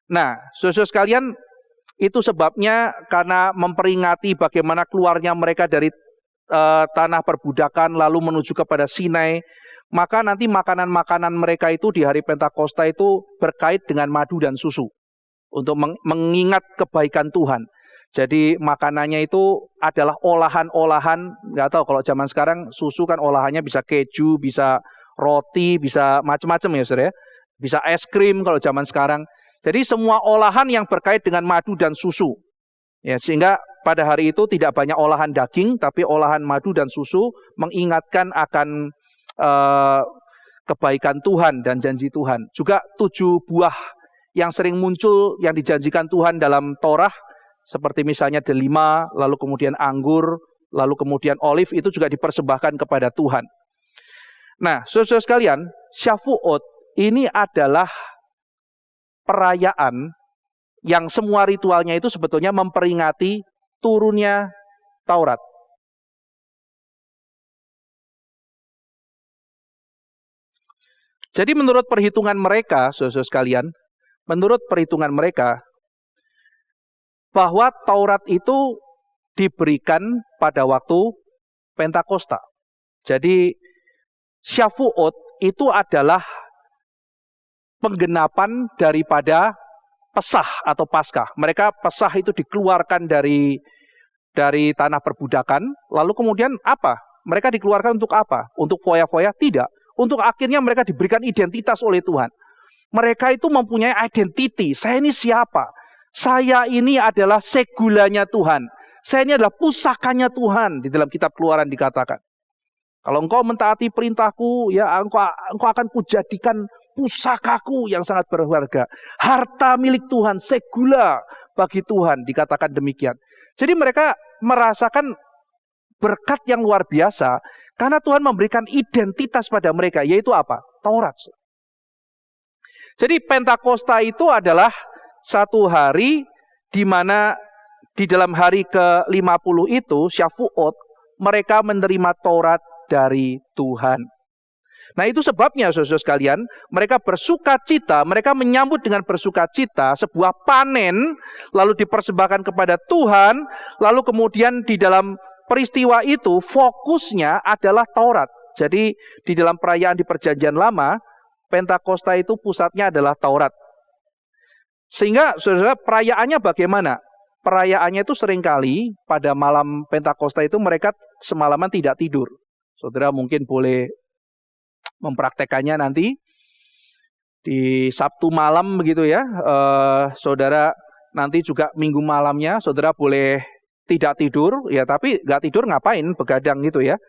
S1: Nah, saudara sekalian, itu sebabnya karena memperingati bagaimana keluarnya mereka dari tanah perbudakan lalu menuju kepada Sinai, maka nanti makanan-makanan mereka itu di hari Pentakosta itu berkait dengan madu dan susu untuk mengingat kebaikan Tuhan. Jadi makanannya itu adalah olahan-olahan, nggak tahu kalau zaman sekarang susu kan olahannya bisa keju, bisa roti, bisa macam-macam ya saudara ya. Bisa es krim kalau zaman sekarang. Jadi semua olahan yang berkait dengan madu dan susu. Ya, sehingga pada hari itu tidak banyak olahan daging, tapi olahan madu dan susu mengingatkan akan kebaikan Tuhan dan janji Tuhan. Juga 7 buah yang sering muncul yang dijanjikan Tuhan dalam Torah, seperti misalnya delima, lalu kemudian anggur, lalu kemudian olive, itu juga dipersembahkan kepada Tuhan. Nah, saudara sekalian, Shavuot ini adalah perayaan yang semua ritualnya itu sebetulnya memperingati turunnya Taurat. Jadi menurut perhitungan mereka, saudara sekalian, menurut perhitungan mereka, bahwa Taurat itu diberikan pada waktu Pentakosta. Jadi Shavuot itu adalah penggenapan daripada Pesah atau Paskah. Mereka Pesah itu dikeluarkan dari tanah perbudakan, lalu kemudian apa? Mereka dikeluarkan untuk apa? Untuk foya-foya? Tidak. Untuk akhirnya mereka diberikan identitas oleh Tuhan. Mereka itu mempunyai identity. Saya ini siapa? Saya ini adalah segulanya Tuhan. Saya ini adalah pusakanya Tuhan. Di dalam kitab Keluaran dikatakan. Kalau engkau mentaati perintahku, ya engkau akan kujadikan pusakaku yang sangat berharga. Harta milik Tuhan, segula bagi Tuhan, dikatakan demikian. Jadi mereka merasakan berkat yang luar biasa, karena Tuhan memberikan identitas pada mereka, yaitu apa? Taurat. Jadi Pentakosta itu adalah satu hari di mana di dalam hari ke-50 itu, Shavuot, mereka menerima Taurat dari Tuhan. Nah itu sebabnya saudara sekalian, mereka bersuka cita, mereka menyambut dengan bersuka cita sebuah panen, lalu dipersembahkan kepada Tuhan, lalu kemudian di dalam peristiwa itu fokusnya adalah Taurat. Jadi di dalam perayaan di Perjanjian Lama, Pentakosta itu pusatnya adalah Taurat. Sehingga saudara, perayaannya bagaimana? Perayaannya itu seringkali pada malam Pentakosta itu mereka semalaman tidak tidur. Saudara mungkin boleh mempraktekannya nanti di Sabtu malam begitu ya. Saudara nanti juga Minggu malamnya saudara boleh tidak tidur ya, tapi nggak tidur ngapain, begadang gitu ya.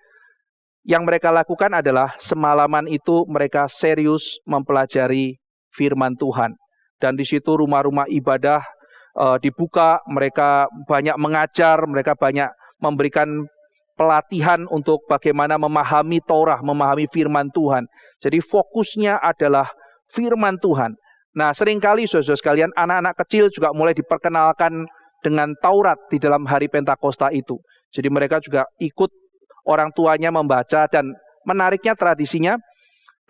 S1: Yang mereka lakukan adalah semalaman itu mereka serius mempelajari firman Tuhan. Dan di situ rumah-rumah ibadah dibuka, mereka banyak mengajar, mereka banyak memberikan pelatihan untuk bagaimana memahami Torah, memahami firman Tuhan. Jadi fokusnya adalah firman Tuhan. Nah seringkali saudara sekalian, anak-anak kecil juga mulai diperkenalkan dengan Taurat di dalam hari Pentakosta itu. Jadi mereka juga ikut orang tuanya membaca, dan menariknya tradisinya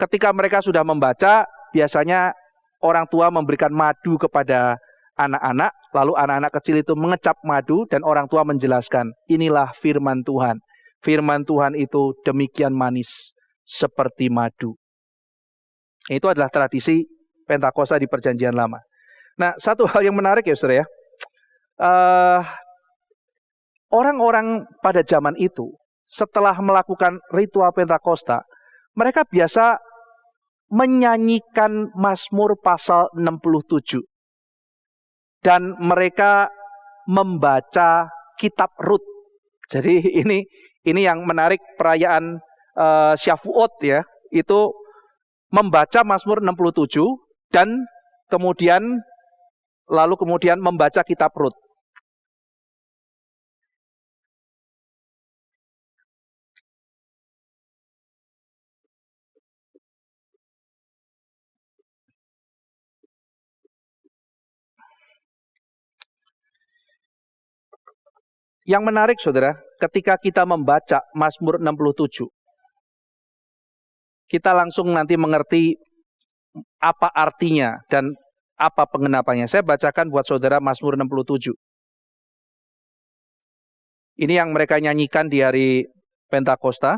S1: ketika mereka sudah membaca, biasanya orang tua memberikan madu kepada anak-anak, lalu anak-anak kecil itu mengecap madu dan orang tua menjelaskan, inilah firman Tuhan. Firman Tuhan itu demikian manis seperti madu. Itu adalah tradisi Pentakosta di Perjanjian Lama. Nah, satu hal yang menarik ya saudara ya, orang-orang pada zaman itu setelah melakukan ritual Pentakosta, mereka biasa menyanyikan Mazmur pasal 67. Dan mereka membaca kitab Rut. Jadi ini yang menarik perayaan Shavuot ya, itu membaca Mazmur 67 dan kemudian membaca kitab Rut. Yang menarik saudara, ketika kita membaca Mazmur 67, kita langsung nanti mengerti apa artinya dan apa pengenapannya. Saya bacakan buat saudara Mazmur 67. Ini yang mereka nyanyikan di hari Pentakosta.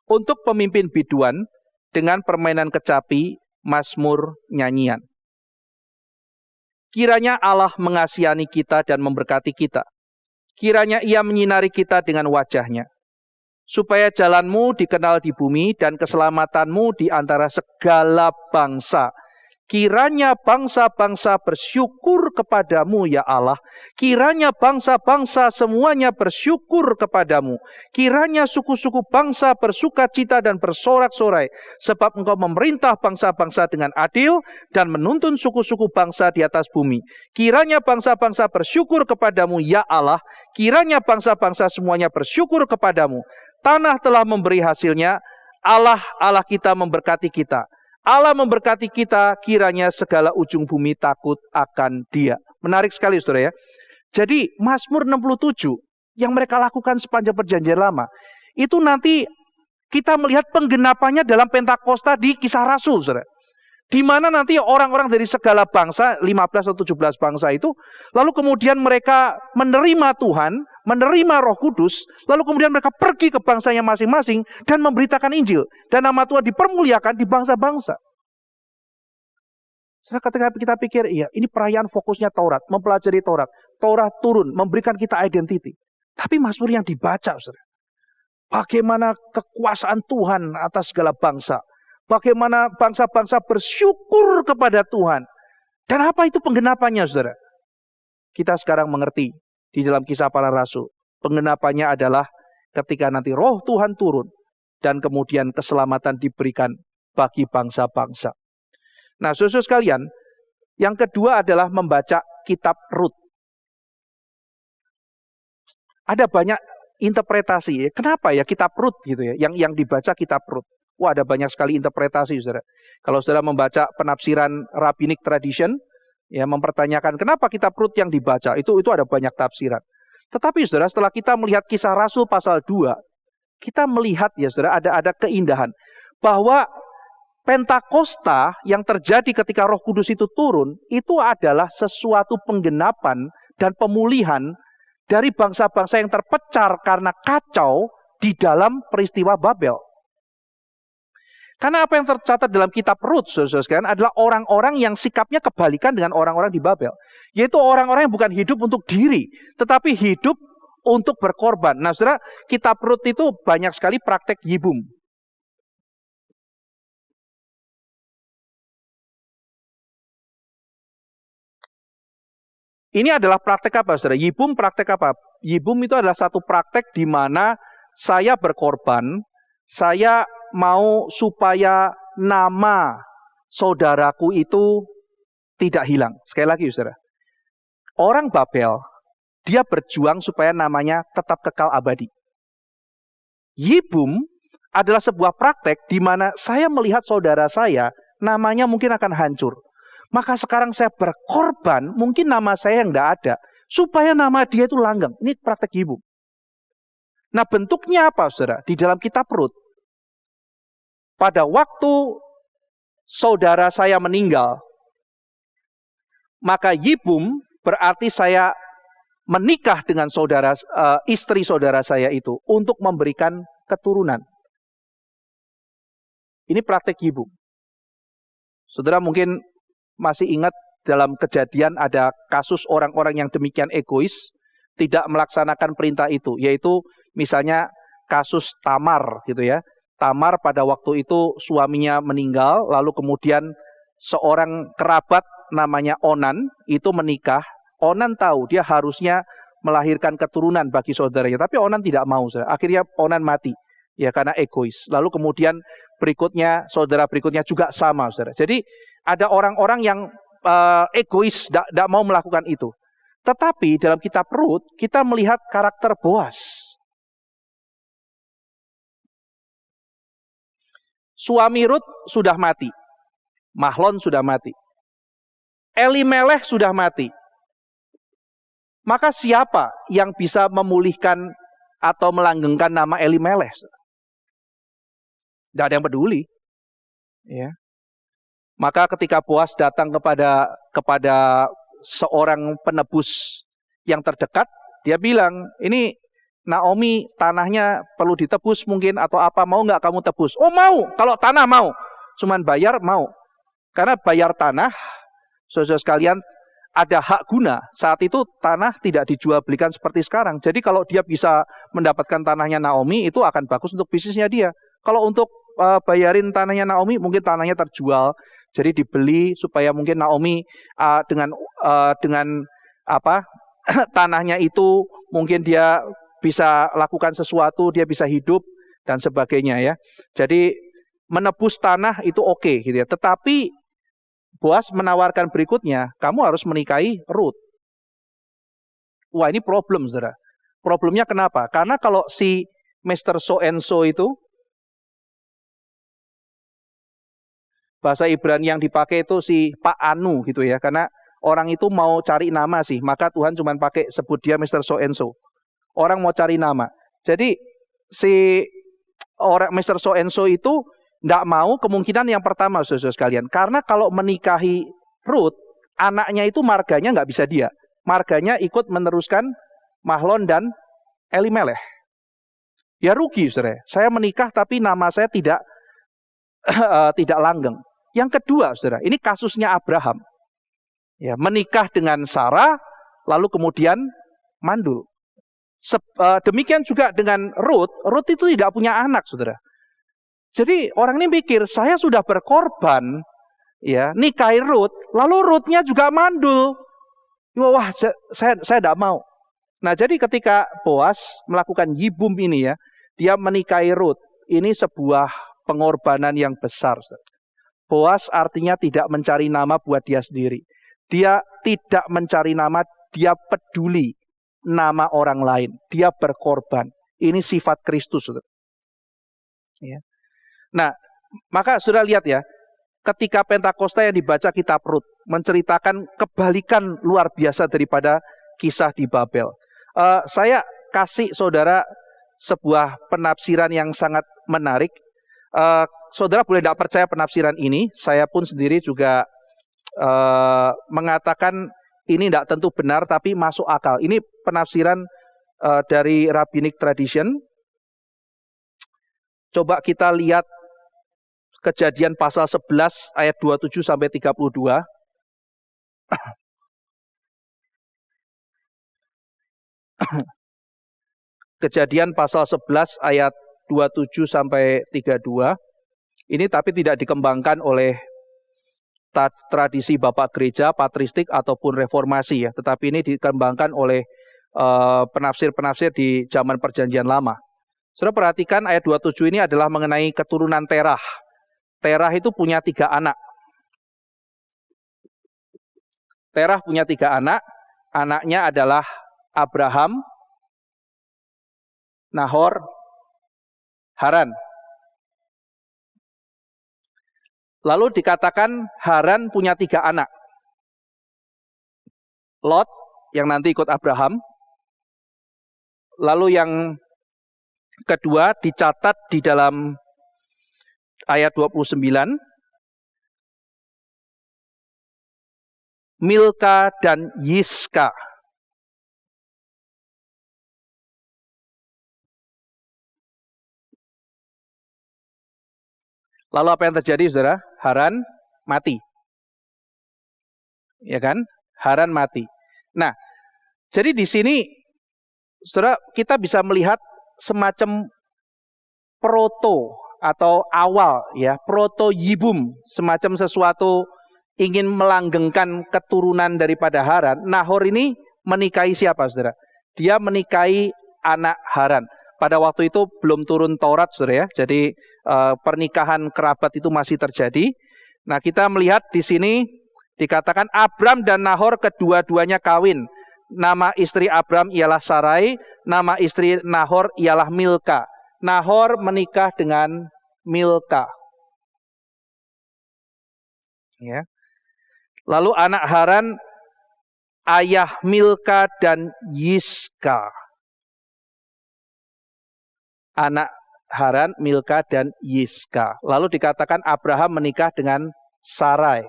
S1: Untuk pemimpin biduan dengan permainan kecapi, Mazmur nyanyian. Kiranya Allah mengasihani kita dan memberkati kita. Kiranya Ia menyinari kita dengan wajah-Nya. Supaya jalanmu dikenal di bumi dan keselamatanmu di antara segala bangsa. Kiranya bangsa-bangsa bersyukur kepadamu ya Allah. Kiranya bangsa-bangsa semuanya bersyukur kepadamu. Kiranya suku-suku bangsa bersukacita dan bersorak-sorai. Sebab Engkau memerintah bangsa-bangsa dengan adil dan menuntun suku-suku bangsa di atas bumi. Kiranya bangsa-bangsa bersyukur kepadamu ya Allah. Kiranya bangsa-bangsa semuanya bersyukur kepadamu. Tanah telah memberi hasilnya. Allah kita memberkati kita. Allah memberkati kita, kiranya segala ujung bumi takut akan Dia. Menarik sekali saudara ya. Jadi Mazmur 67 yang mereka lakukan sepanjang perjanjian lama, itu nanti kita melihat penggenapannya dalam Pentakosta di Kisah Rasul saudara. Di mana nanti orang-orang dari segala bangsa, 15 atau 17 bangsa itu, lalu kemudian mereka menerima Tuhan, menerima Roh Kudus, lalu kemudian mereka pergi ke bangsanya masing-masing dan memberitakan Injil. Dan nama Tuhan dipermuliakan di bangsa-bangsa. Setelah ketika kita pikir, iya ini perayaan fokusnya Taurat, mempelajari Taurat. Taurat turun, memberikan kita identity. Tapi Mazmur yang dibaca, saudara, bagaimana kekuasaan Tuhan atas segala bangsa. Bagaimana bangsa-bangsa bersyukur kepada Tuhan. Dan apa itu penggenapannya, saudara? Kita sekarang mengerti di dalam Kisah Para Rasul. Penggenapannya adalah ketika nanti Roh Tuhan turun dan kemudian keselamatan diberikan bagi bangsa-bangsa. Nah, saudara sekalian, yang kedua adalah membaca kitab Rut. Ada banyak interpretasi. Kenapa ya kitab Rut gitu ya? Yang dibaca kitab Rut. Wah, ada banyak sekali interpretasi, saudara. Kalau saudara membaca penafsiran Rabbinic Tradition, ya mempertanyakan kenapa kitab Rut yang dibaca, itu ada banyak tafsiran. Tetapi saudara, setelah kita melihat Kisah Rasul pasal 2, kita melihat ya saudara, ada keindahan bahwa Pentakosta yang terjadi ketika Roh Kudus itu turun, itu adalah sesuatu penggenapan dan pemulihan dari bangsa-bangsa yang terpecar karena kacau di dalam peristiwa Babel. Karena apa yang tercatat dalam kitab Rut, saudara sekalian, adalah orang-orang yang sikapnya kebalikan dengan orang-orang di Babel. Yaitu orang-orang yang bukan hidup untuk diri, tetapi hidup untuk berkorban. Nah saudara, kitab Rut itu banyak sekali praktek yibum. Ini adalah praktek apa, saudara? Yibum praktek apa? Yibum itu adalah satu praktek di mana saya berkorban, saya mau supaya nama saudaraku itu tidak hilang. Sekali lagi, saudara. Orang Babel, dia berjuang supaya namanya tetap kekal abadi. Yibum adalah sebuah praktek di mana saya melihat saudara saya, namanya mungkin akan hancur. Maka sekarang saya berkorban, mungkin nama saya yang tidak ada, supaya nama dia itu langgeng. Ini praktek yibum. Nah bentuknya apa, saudara? Di dalam kitab Rut, pada waktu saudara saya meninggal, maka yibum berarti saya menikah dengan istri saudara saya itu untuk memberikan keturunan. Ini praktek yibum. Saudara mungkin masih ingat dalam Kejadian ada kasus orang-orang yang demikian egois, tidak melaksanakan perintah itu, yaitu misalnya kasus Tamar gitu ya. Tamar pada waktu itu suaminya meninggal, lalu kemudian seorang kerabat namanya Onan itu menikah. Onan tahu dia harusnya melahirkan keturunan bagi saudaranya, tapi Onan tidak mau. Akhirnya Onan mati ya karena egois. Lalu kemudian berikutnya saudara berikutnya juga sama, saudara. Jadi ada orang-orang yang egois, tidak mau melakukan itu. Tetapi dalam kitab Rut kita melihat karakter Boas. Suami Rut sudah mati. Mahlon sudah mati. Elimelech sudah mati. Maka siapa yang bisa memulihkan atau melanggengkan nama Elimelech? Tidak ada yang peduli. Ya. Maka ketika Boas datang kepada seorang penebus yang terdekat, dia bilang, ini Naomi tanahnya perlu ditebus mungkin atau apa, mau nggak kamu tebus? Oh mau, kalau tanah mau, cuman bayar mau. Karena bayar tanah, saudara sekalian, ada hak guna. Saat itu tanah tidak dijual belikan seperti sekarang. Jadi kalau dia bisa mendapatkan tanahnya Naomi, itu akan bagus untuk bisnisnya dia. Kalau untuk bayarin tanahnya Naomi, mungkin tanahnya terjual, jadi dibeli supaya mungkin Naomi dengan tanahnya itu mungkin dia bisa lakukan sesuatu, dia bisa hidup dan sebagainya ya. Jadi menebus tanah itu oke, gitu ya. Tetapi Boas menawarkan berikutnya, kamu harus menikahi Ruth. Wah, ini problem, saudara. Problemnya kenapa? Karena kalau si Mr. So and so itu, bahasa Ibrani yang dipakai itu si Pak Anu gitu ya. Karena orang itu mau cari nama sih, maka Tuhan cuma pakai sebut dia Mr. So and so. Orang mau cari nama. Jadi si orang Mr. So and so itu tidak mau, kemungkinan yang pertama saudara sekalian. Karena kalau menikahi Ruth, anaknya itu marganya nggak bisa dia. Marganya ikut meneruskan Mahlon dan Elimelech. Ya rugi saudara. Saya menikah tapi nama saya tidak langgeng. Yang kedua saudara, ini kasusnya Abraham. Ya, menikah dengan Sarah, lalu kemudian mandul. Demikian juga dengan Ruth. Ruth itu tidak punya anak saudara. Jadi orang ini mikir, saya sudah berkorban, ya, nikahi Ruth, lalu Ruth-nya juga mandul. Wah, saya tidak mau. Nah, jadi ketika Boas melakukan yibum ini ya, dia menikahi Ruth. Ini sebuah pengorbanan yang besar. Boas artinya tidak mencari nama buat dia sendiri. Dia tidak mencari nama, dia peduli nama orang lain. Dia berkorban. Ini sifat Kristus. Ya. Nah, maka sudah lihat ya, ketika Pentakosta yang dibaca kitab Rut menceritakan kebalikan luar biasa daripada kisah di Babel. Saya kasih saudara sebuah penafsiran yang sangat menarik. Saudara boleh tidak percaya penafsiran ini, saya pun sendiri juga mengatakan ini tidak tentu benar tapi masuk akal. Ini penafsiran dari Rabbinic Tradition. Coba kita lihat Kejadian pasal 11 ayat 27 sampai 32. Kejadian pasal 11 ayat 27 sampai 32. Ini tapi tidak dikembangkan oleh tradisi Bapak Gereja, patristik ataupun reformasi ya, tetapi ini dikembangkan oleh penafsir-penafsir di zaman Perjanjian Lama. Saudara perhatikan ayat 27 ini adalah mengenai keturunan Terah. Terah itu punya 3 anak. Terah punya 3 anak. Anaknya adalah Abraham, Nahor, Haran. Lalu dikatakan Haran punya 3 anak. Lot, yang nanti ikut Abraham. Lalu yang kedua dicatat di dalam ayat 29, Milka dan Yiska. Lalu apa yang terjadi saudara? Haran mati. Ya kan? Haran mati. Nah, jadi di sini saudara kita bisa melihat semacam proto atau awal ya, proto yibum, semacam sesuatu ingin melanggengkan keturunan daripada Haran. Nahor ini menikahi siapa saudara? Dia menikahi anak Haran. Pada waktu itu belum turun Taurat saudara ya. Jadi pernikahan kerabat itu masih terjadi. Nah, kita melihat di sini dikatakan Abram dan Nahor kedua-duanya kawin. Nama istri Abram ialah Sarai, nama istri Nahor ialah Milka. Nahor menikah dengan Milka. Ya. Lalu anak Haran ayah Milka dan Yiska. Anak Haran, Milka dan Yiska. Lalu dikatakan Abraham menikah dengan Sarai.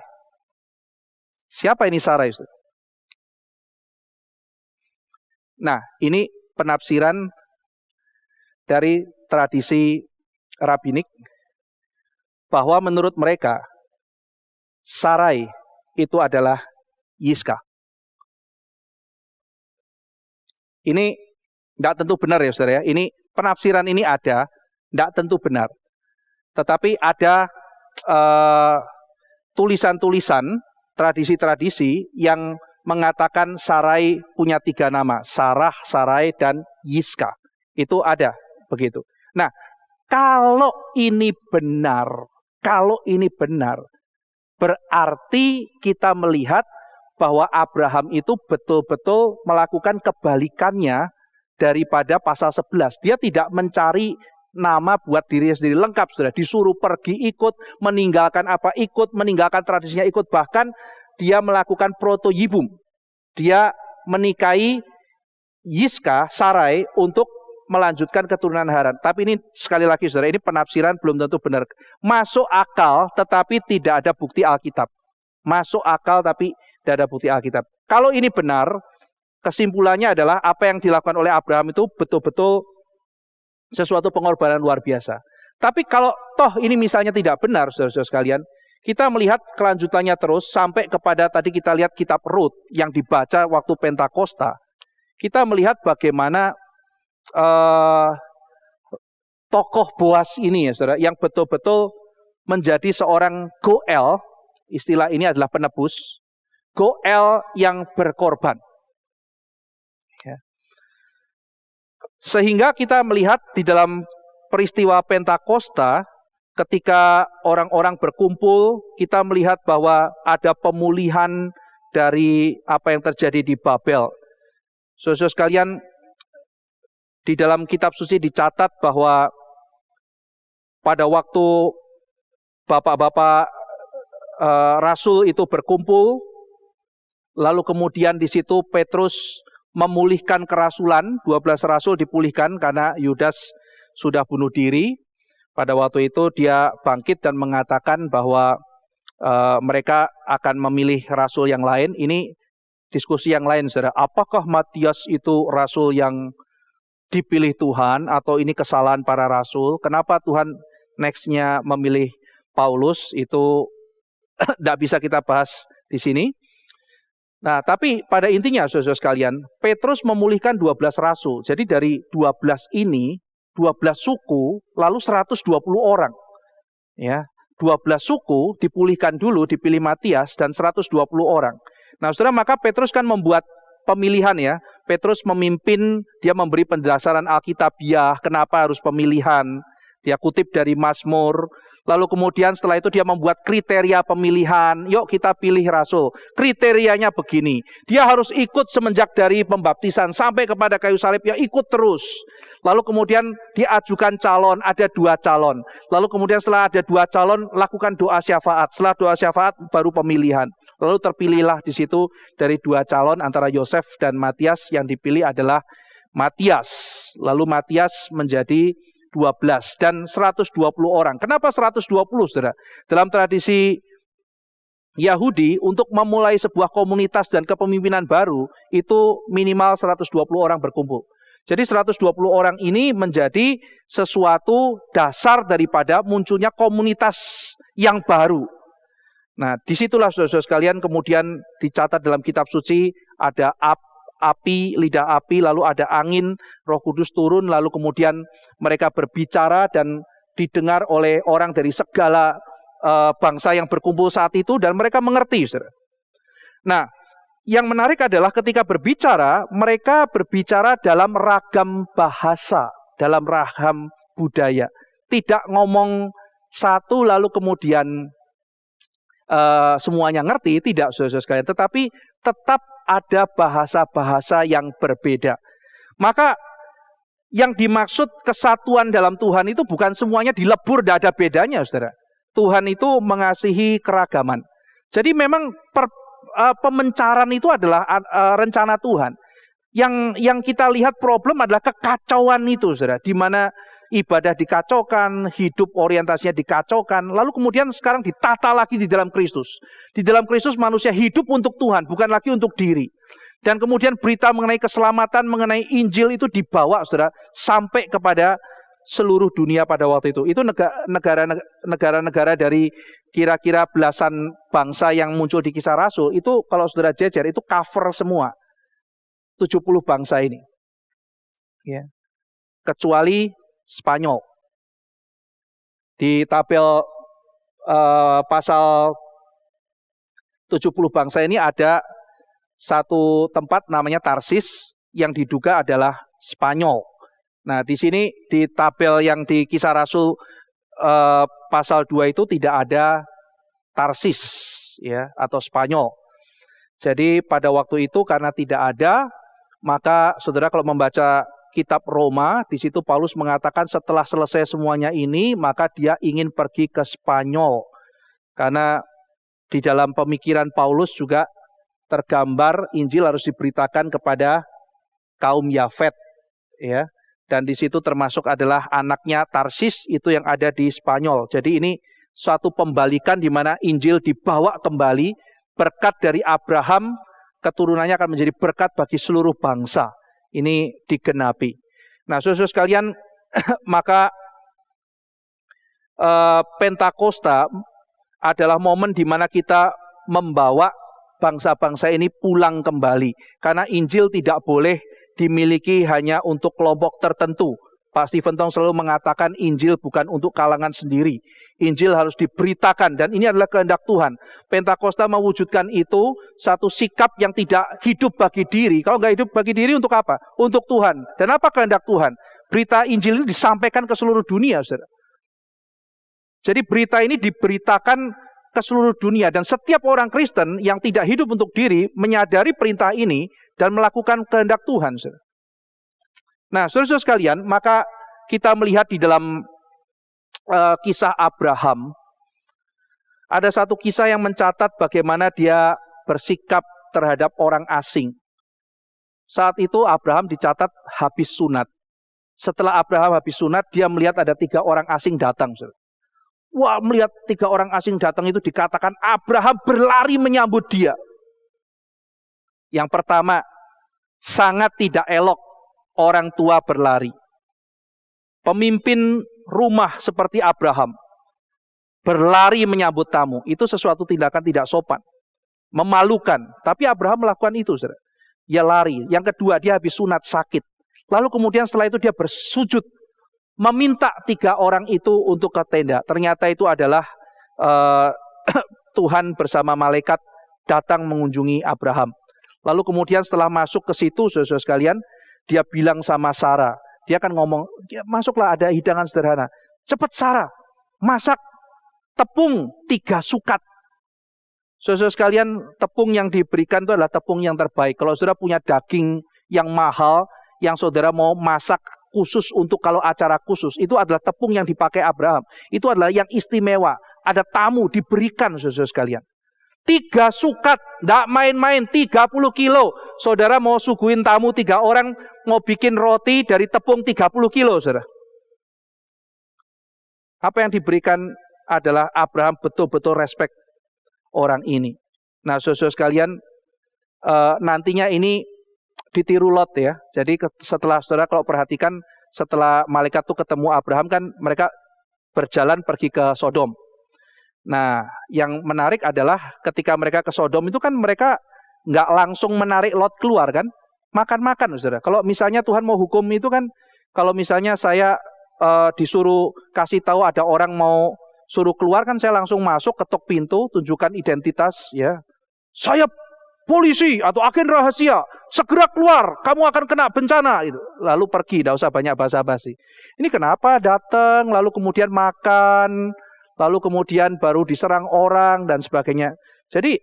S1: Siapa ini Sarai? Nah, ini penafsiran dari tradisi rabbinik bahwa menurut mereka Sarai itu adalah Yiska. Ini tidak tentu benar ya saudara ya. Ini penafsiran ini ada, tidak tentu benar. Tetapi ada tulisan-tulisan, tradisi-tradisi yang mengatakan Sarai punya 3 nama. Sarah, Sarai, dan Yiska. Itu ada begitu. Nah, kalau ini benar, berarti kita melihat bahwa Abraham itu betul-betul melakukan kebalikannya daripada pasal 11. Dia tidak mencari nama buat dirinya sendiri, lengkap sudah. Disuruh pergi ikut, meninggalkan apa ikut, meninggalkan tradisinya ikut. Bahkan dia melakukan protoyibum. Dia menikahi Yiska, Sarai, untuk melanjutkan keturunan Haran. Tapi ini sekali lagi saudara, ini penafsiran belum tentu benar. Masuk akal tetapi tidak ada bukti Alkitab. Masuk akal tapi tidak ada bukti Alkitab. Kalau ini benar, kesimpulannya adalah apa yang dilakukan oleh Abraham itu betul-betul sesuatu pengorbanan luar biasa. Tapi kalau toh ini misalnya tidak benar, saudara-saudara sekalian, kita melihat kelanjutannya terus sampai kepada tadi kita lihat kitab Rut yang dibaca waktu Pentakosta. Kita melihat bagaimana tokoh Boas ini ya saudara, yang betul-betul menjadi seorang Goel, istilah ini adalah penebus, Goel yang berkorban. Ya. Sehingga kita melihat di dalam peristiwa Pentakosta, ketika orang-orang berkumpul, kita melihat bahwa ada pemulihan dari apa yang terjadi di Babel. Saudara sekalian, di dalam kitab suci dicatat bahwa pada waktu bapak-bapak rasul itu berkumpul, lalu kemudian di situ Petrus memulihkan kerasulan, 12 rasul dipulihkan karena Yudas sudah bunuh diri. Pada waktu itu dia bangkit dan mengatakan bahwa mereka akan memilih rasul yang lain. Ini diskusi yang lain, saudara. Apakah Matias itu rasul yang dipilih Tuhan atau ini kesalahan para rasul? Kenapa Tuhan next-nya memilih Paulus? Itu tidak bisa kita bahas di sini. Nah, tapi pada intinya saudara sekalian, Petrus memulihkan 12 rasul. Jadi dari 12 ini, 12 suku, lalu 120 orang. Ya, 12 suku dipulihkan dulu, dipilih Matias, dan 120 orang. Nah, saudara, maka Petrus kan membuat pemilihan ya. Petrus memimpin, dia memberi penjelasan Alkitabiah, kenapa harus pemilihan. Dia kutip dari Mazmur. Lalu kemudian setelah itu dia membuat kriteria pemilihan. Yuk kita pilih rasul. Kriterianya begini. Dia harus ikut semenjak dari pembaptisan sampai kepada kayu salib. Ya ikut terus. Lalu kemudian diajukan calon. Ada 2 calon. Lalu kemudian setelah ada 2 calon, lakukan doa syafaat. Setelah doa syafaat baru pemilihan. Lalu terpilihlah di situ dari 2 calon antara Yosef dan Matias. Yang dipilih adalah Matias. Lalu Matias menjadi 12 dan 120 orang. Kenapa 120, saudara? Dalam tradisi Yahudi, untuk memulai sebuah komunitas dan kepemimpinan baru, itu minimal 120 orang berkumpul. Jadi 120 orang ini menjadi sesuatu dasar daripada munculnya komunitas yang baru. Nah, disitulah saudara-saudara sekalian kemudian dicatat dalam kitab suci, ada api, lidah api, lalu ada angin, Roh Kudus turun, lalu kemudian mereka berbicara dan didengar oleh orang dari segala bangsa yang berkumpul saat itu, dan mereka mengerti, saudara. Nah, yang menarik adalah ketika berbicara, mereka berbicara dalam ragam bahasa, dalam ragam budaya. Tidak ngomong satu lalu kemudian semuanya ngerti, tidak saudara sekalian, tetapi tetap ada bahasa-bahasa yang berbeda. Maka yang dimaksud kesatuan dalam Tuhan itu bukan semuanya dilebur, tidak ada bedanya, saudara. Tuhan itu mengasihi keragaman. Jadi memang pemencaran itu adalah rencana Tuhan. Yang kita lihat problem adalah kekacauan itu, saudara, di mana ibadah dikacaukan, hidup orientasinya dikacaukan, lalu kemudian sekarang ditata lagi di dalam Kristus. Di dalam Kristus manusia hidup untuk Tuhan, bukan lagi untuk diri. Dan kemudian berita mengenai keselamatan, mengenai Injil itu dibawa, saudara, sampai kepada seluruh dunia pada waktu itu. Itu negara-negara dari kira-kira belasan bangsa yang muncul di Kisah Rasul, itu kalau saudara jejer, itu cover semua. 70 bangsa ini. Ya. Kecuali Spanyol. Di tabel pasal 70 bangsa ini ada satu tempat namanya Tarsis yang diduga adalah Spanyol. Nah, di sini di tabel yang di Kisah Rasul pasal 2 itu tidak ada Tarsis ya atau Spanyol. Jadi pada waktu itu karena tidak ada, maka saudara kalau membaca kitab Roma, di situ Paulus mengatakan setelah selesai semuanya ini, maka dia ingin pergi ke Spanyol. Karena di dalam pemikiran Paulus juga tergambar Injil harus diberitakan kepada kaum Yafet, ya. Dan di situ termasuk adalah anaknya Tarsis itu yang ada di Spanyol. Jadi ini suatu pembalikan di mana Injil dibawa kembali, berkat dari Abraham, keturunannya akan menjadi berkat bagi seluruh bangsa. Ini digenapi. Nah, saudara sekalian, maka Pentakosta adalah momen di mana kita membawa bangsa-bangsa ini pulang kembali. Karena Injil tidak boleh dimiliki hanya untuk kelompok tertentu. Pak Stephen Tong selalu mengatakan Injil bukan untuk kalangan sendiri. Injil harus diberitakan dan ini adalah kehendak Tuhan. Pentakosta mewujudkan itu satu sikap yang tidak hidup bagi diri. Kalau nggak hidup bagi diri untuk apa? Untuk Tuhan. Dan apa kehendak Tuhan? Berita Injil ini disampaikan ke seluruh dunia, saudara. Jadi berita ini diberitakan ke seluruh dunia dan setiap orang Kristen yang tidak hidup untuk diri menyadari perintah ini dan melakukan kehendak Tuhan, saudara. Nah, saudara-saudara sekalian, maka kita melihat di dalam kisah Abraham, ada satu kisah yang mencatat bagaimana dia bersikap terhadap orang asing. Saat itu Abraham dicatat habis sunat. Setelah Abraham habis sunat, dia melihat ada 3 orang asing datang. Saudara. Wah, melihat 3 orang asing datang itu dikatakan Abraham berlari menyambut dia. Yang pertama, sangat tidak elok orang tua berlari. Pemimpin rumah seperti Abraham berlari menyambut tamu. Itu sesuatu tindakan tidak sopan. Memalukan. Tapi Abraham melakukan itu, saudara. Dia lari. Yang kedua, dia habis sunat sakit. Lalu kemudian setelah itu dia bersujud. Meminta 3 orang itu untuk ke tenda. Ternyata itu adalah Tuhan bersama malaikat datang mengunjungi Abraham. Lalu kemudian setelah masuk ke situ, saudara sekalian, dia bilang sama Sarah, dia akan ngomong, masuklah ada hidangan sederhana. Cepat Sarah, masak tepung 3 sukat. Saudara sekalian, tepung yang diberikan itu adalah tepung yang terbaik. Kalau saudara punya daging yang mahal, yang saudara mau masak khusus untuk kalau acara khusus, itu adalah tepung yang dipakai Abraham. Itu adalah yang istimewa. Ada tamu diberikan, saudara sekalian. 3 sukat, tidak main-main, 30 kilo. Saudara mau suguhin tamu 3 orang, mau bikin roti dari tepung 30 kilo, saudara. Apa yang diberikan adalah Abraham betul-betul respect orang ini. Nah, saudara sekalian, nantinya ini ditiru Lot ya. Jadi setelah saudara kalau perhatikan, setelah malaikat itu ketemu Abraham kan mereka berjalan pergi ke Sodom. Nah, yang menarik adalah ketika mereka ke Sodom itu kan mereka nggak langsung menarik Lot keluar kan, makan-makan, saudara. Kalau misalnya Tuhan mau hukum itu kan, kalau misalnya saya disuruh kasih tahu ada orang mau suruh keluar kan, saya langsung masuk, ketok pintu, tunjukkan identitas, ya. Saya polisi atau agen rahasia, segera keluar, kamu akan kena bencana. Itu. Lalu pergi, tidak usah banyak basa-basi. Ini kenapa datang, lalu kemudian makan, lalu kemudian baru diserang orang dan sebagainya. Jadi,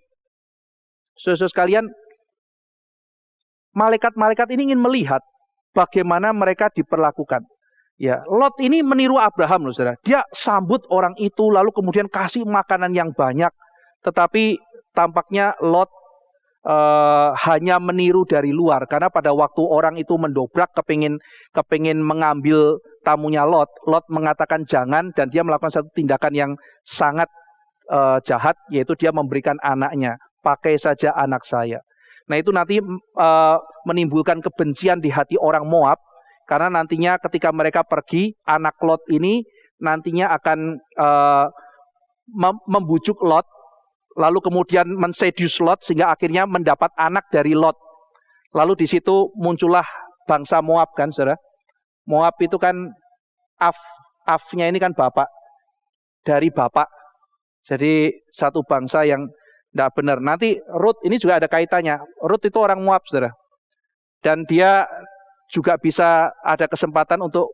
S1: saudara sekalian, malaikat-malaikat ini ingin melihat bagaimana mereka diperlakukan. Ya, Lot ini meniru Abraham, loh, saudara. Dia sambut orang itu, lalu kemudian kasih makanan yang banyak. Tetapi tampaknya Lot hanya meniru dari luar. Karena pada waktu orang itu mendobrak kepingin mengambil tamunya Lot mengatakan jangan, dan dia melakukan satu tindakan yang sangat jahat, yaitu dia memberikan anaknya. Pakai saja anak saya. Nah itu nanti menimbulkan kebencian di hati orang Moab, karena nantinya ketika mereka pergi, anak Lot ini nantinya akan membujuk Lot, lalu kemudian menseduce Lot sehingga akhirnya mendapat anak dari Lot. Lalu di situ muncullah bangsa Moab kan, saudara. Moab itu kan Af-nya ini kan bapak, dari bapak. Jadi satu bangsa yang tidak benar. Nanti Rut ini juga ada kaitannya. Rut itu orang Moab, saudara. Dan dia juga bisa ada kesempatan untuk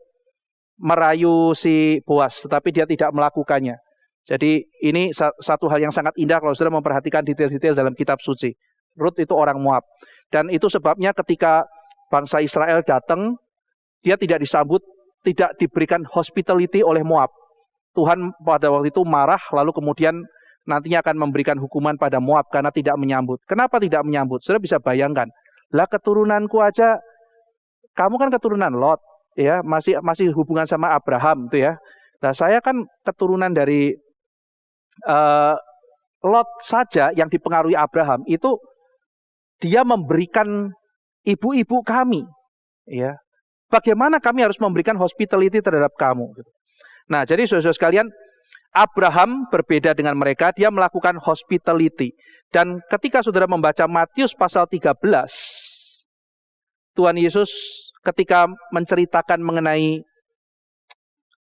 S1: merayu si Boas, tetapi dia tidak melakukannya. Jadi ini satu hal yang sangat indah kalau saudara memperhatikan detail-detail dalam kitab suci. Rut itu orang Moab. Dan itu sebabnya ketika bangsa Israel datang, dia tidak disambut, tidak diberikan hospitality oleh Moab. Tuhan pada waktu itu marah, lalu kemudian nantinya akan memberikan hukuman pada Moab karena tidak menyambut. Kenapa tidak menyambut? Saudara bisa bayangkan, lah keturunanku aja, kamu kan keturunan Lot, ya masih hubungan sama Abraham, itu ya. Nah saya kan keturunan dari Lot saja yang dipengaruhi Abraham, itu dia memberikan ibu-ibu kami, ya. Bagaimana kami harus memberikan hospitality terhadap kamu? Nah, jadi saudara-saudara sekalian, Abraham berbeda dengan mereka, dia melakukan hospitality. Dan ketika saudara membaca Matius pasal 13, Tuhan Yesus ketika menceritakan mengenai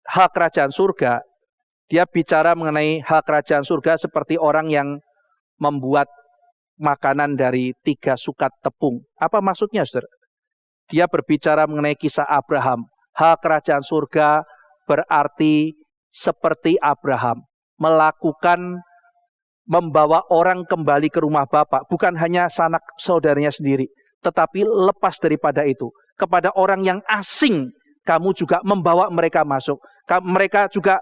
S1: hak kerajaan surga, dia bicara mengenai hak kerajaan surga seperti orang yang membuat makanan dari 3 sukat tepung. Apa maksudnya, saudara? Dia berbicara mengenai kisah Abraham. Hak kerajaan surga berarti seperti Abraham. Membawa orang kembali ke rumah Bapa. Bukan hanya sanak saudaranya sendiri. Tetapi lepas daripada itu. Kepada orang yang asing, kamu juga membawa mereka masuk. Mereka juga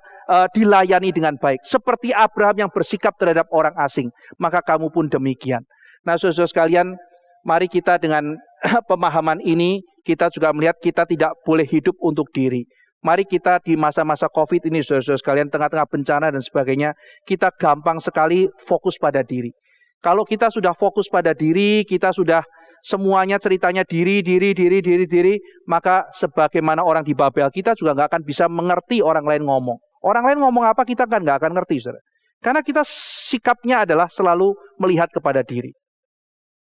S1: dilayani dengan baik. Seperti Abraham yang bersikap terhadap orang asing. Maka kamu pun demikian. Nah saudara sekalian, mari kita dengan pemahaman ini, kita juga melihat kita tidak boleh hidup untuk diri. Mari kita di masa-masa COVID ini, saudara-saudara sekalian, tengah-tengah bencana dan sebagainya, kita gampang sekali fokus pada diri. Kalau kita sudah fokus pada diri, kita sudah semuanya ceritanya diri, maka sebagaimana orang di Babel, kita juga nggak akan bisa mengerti orang lain ngomong. Orang lain ngomong apa, kita kan nggak akan ngerti, saudara. Karena kita sikapnya adalah selalu melihat kepada diri.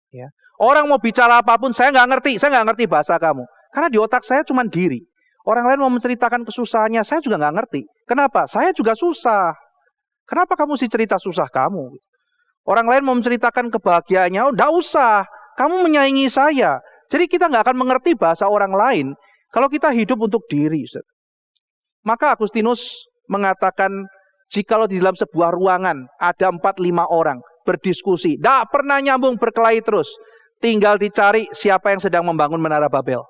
S1: Ya. Orang mau bicara apapun, saya nggak ngerti bahasa kamu. Karena di otak saya cuma diri. Orang lain mau menceritakan kesusahannya, saya juga nggak ngerti. Kenapa? Saya juga susah. Kenapa kamu sih cerita susah kamu? Orang lain mau menceritakan kebahagiaannya, oh nggak usah. Kamu menyaingi saya. Jadi kita nggak akan mengerti bahasa orang lain kalau kita hidup untuk diri. Maka Agustinus mengatakan, jikalau di dalam sebuah ruangan ada 4-5 orang berdiskusi, tidak pernah nyambung, berkelahi terus, tinggal dicari siapa yang sedang membangun menara Babel.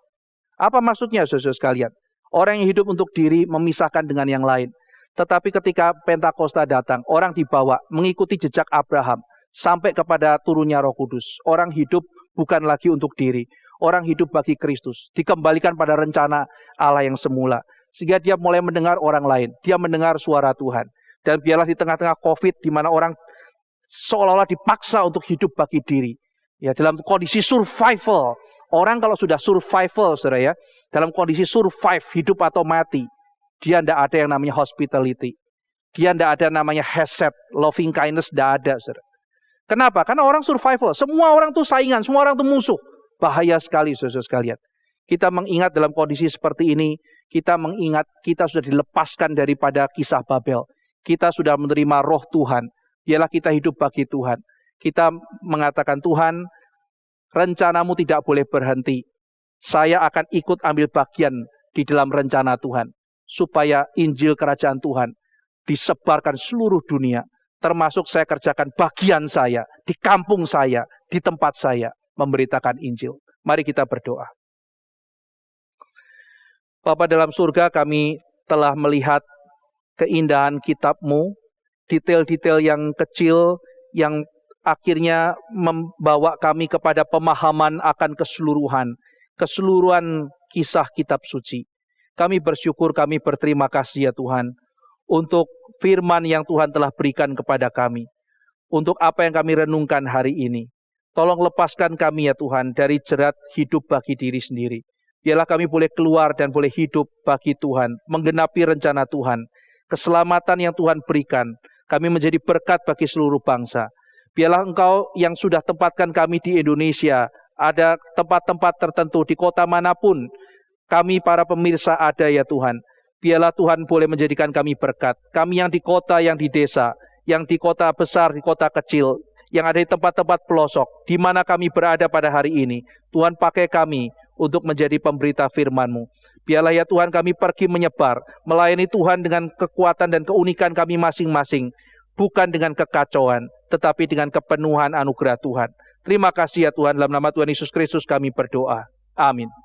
S1: Apa maksudnya, saudara sekalian? Orang yang hidup untuk diri memisahkan dengan yang lain. Tetapi ketika Pentakosta datang, orang dibawa mengikuti jejak Abraham sampai kepada turunnya Roh Kudus. Orang hidup bukan lagi untuk diri. Orang hidup bagi Kristus. Dikembalikan pada rencana Allah yang semula. Sehingga dia mulai mendengar orang lain. Dia mendengar suara Tuhan. Dan biarlah di tengah-tengah COVID, di mana orang seolah-olah dipaksa untuk hidup bagi diri. Ya, dalam kondisi survival. Orang kalau sudah survival, saudara ya, dalam kondisi survive, hidup atau mati, dia tidak ada yang namanya hospitality. Dia tidak ada namanya hesed, loving kindness, tidak ada, saudara. Kenapa? Karena orang survival. Semua orang itu saingan, semua orang itu musuh. Bahaya sekali, saudara sekalian. Kita mengingat dalam kondisi seperti ini, kita mengingat kita sudah dilepaskan daripada kisah Babel. Kita sudah menerima roh Tuhan. Biarlah kita hidup bagi Tuhan. Kita mengatakan, Tuhan, rencanamu tidak boleh berhenti. Saya akan ikut ambil bagian di dalam rencana Tuhan. Supaya Injil Kerajaan Tuhan disebarkan seluruh dunia. Termasuk saya kerjakan bagian saya, di kampung saya, di tempat saya, memberitakan Injil. Mari kita berdoa. Bapa dalam surga, kami telah melihat keindahan kitab-Mu, detail-detail yang kecil, yang akhirnya membawa kami kepada pemahaman akan keseluruhan kisah kitab suci. Kami bersyukur, kami berterima kasih ya Tuhan, untuk firman yang Tuhan telah berikan kepada kami, untuk apa yang kami renungkan hari ini. Tolong lepaskan kami ya Tuhan dari jerat hidup bagi diri sendiri. Biarlah kami boleh keluar dan boleh hidup bagi Tuhan, menggenapi rencana Tuhan. Keselamatan yang Tuhan berikan, kami menjadi berkat bagi seluruh bangsa. Biarlah Engkau yang sudah tempatkan kami di Indonesia, ada tempat-tempat tertentu di kota manapun, kami para pemirsa ada ya Tuhan. Biarlah Tuhan boleh menjadikan kami berkat. Kami yang di kota, yang di desa, yang di kota besar, di kota kecil, yang ada di tempat-tempat pelosok, di mana kami berada pada hari ini. Tuhan pakai kami untuk menjadi pemberita firman-Mu. Biarlah ya Tuhan kami pergi menyebar, melayani Tuhan dengan kekuatan dan keunikan kami masing-masing. Bukan dengan kekacauan, tetapi dengan kepenuhan anugerah Tuhan. Terima kasih ya Tuhan, dalam nama Tuhan Yesus Kristus kami berdoa. Amin.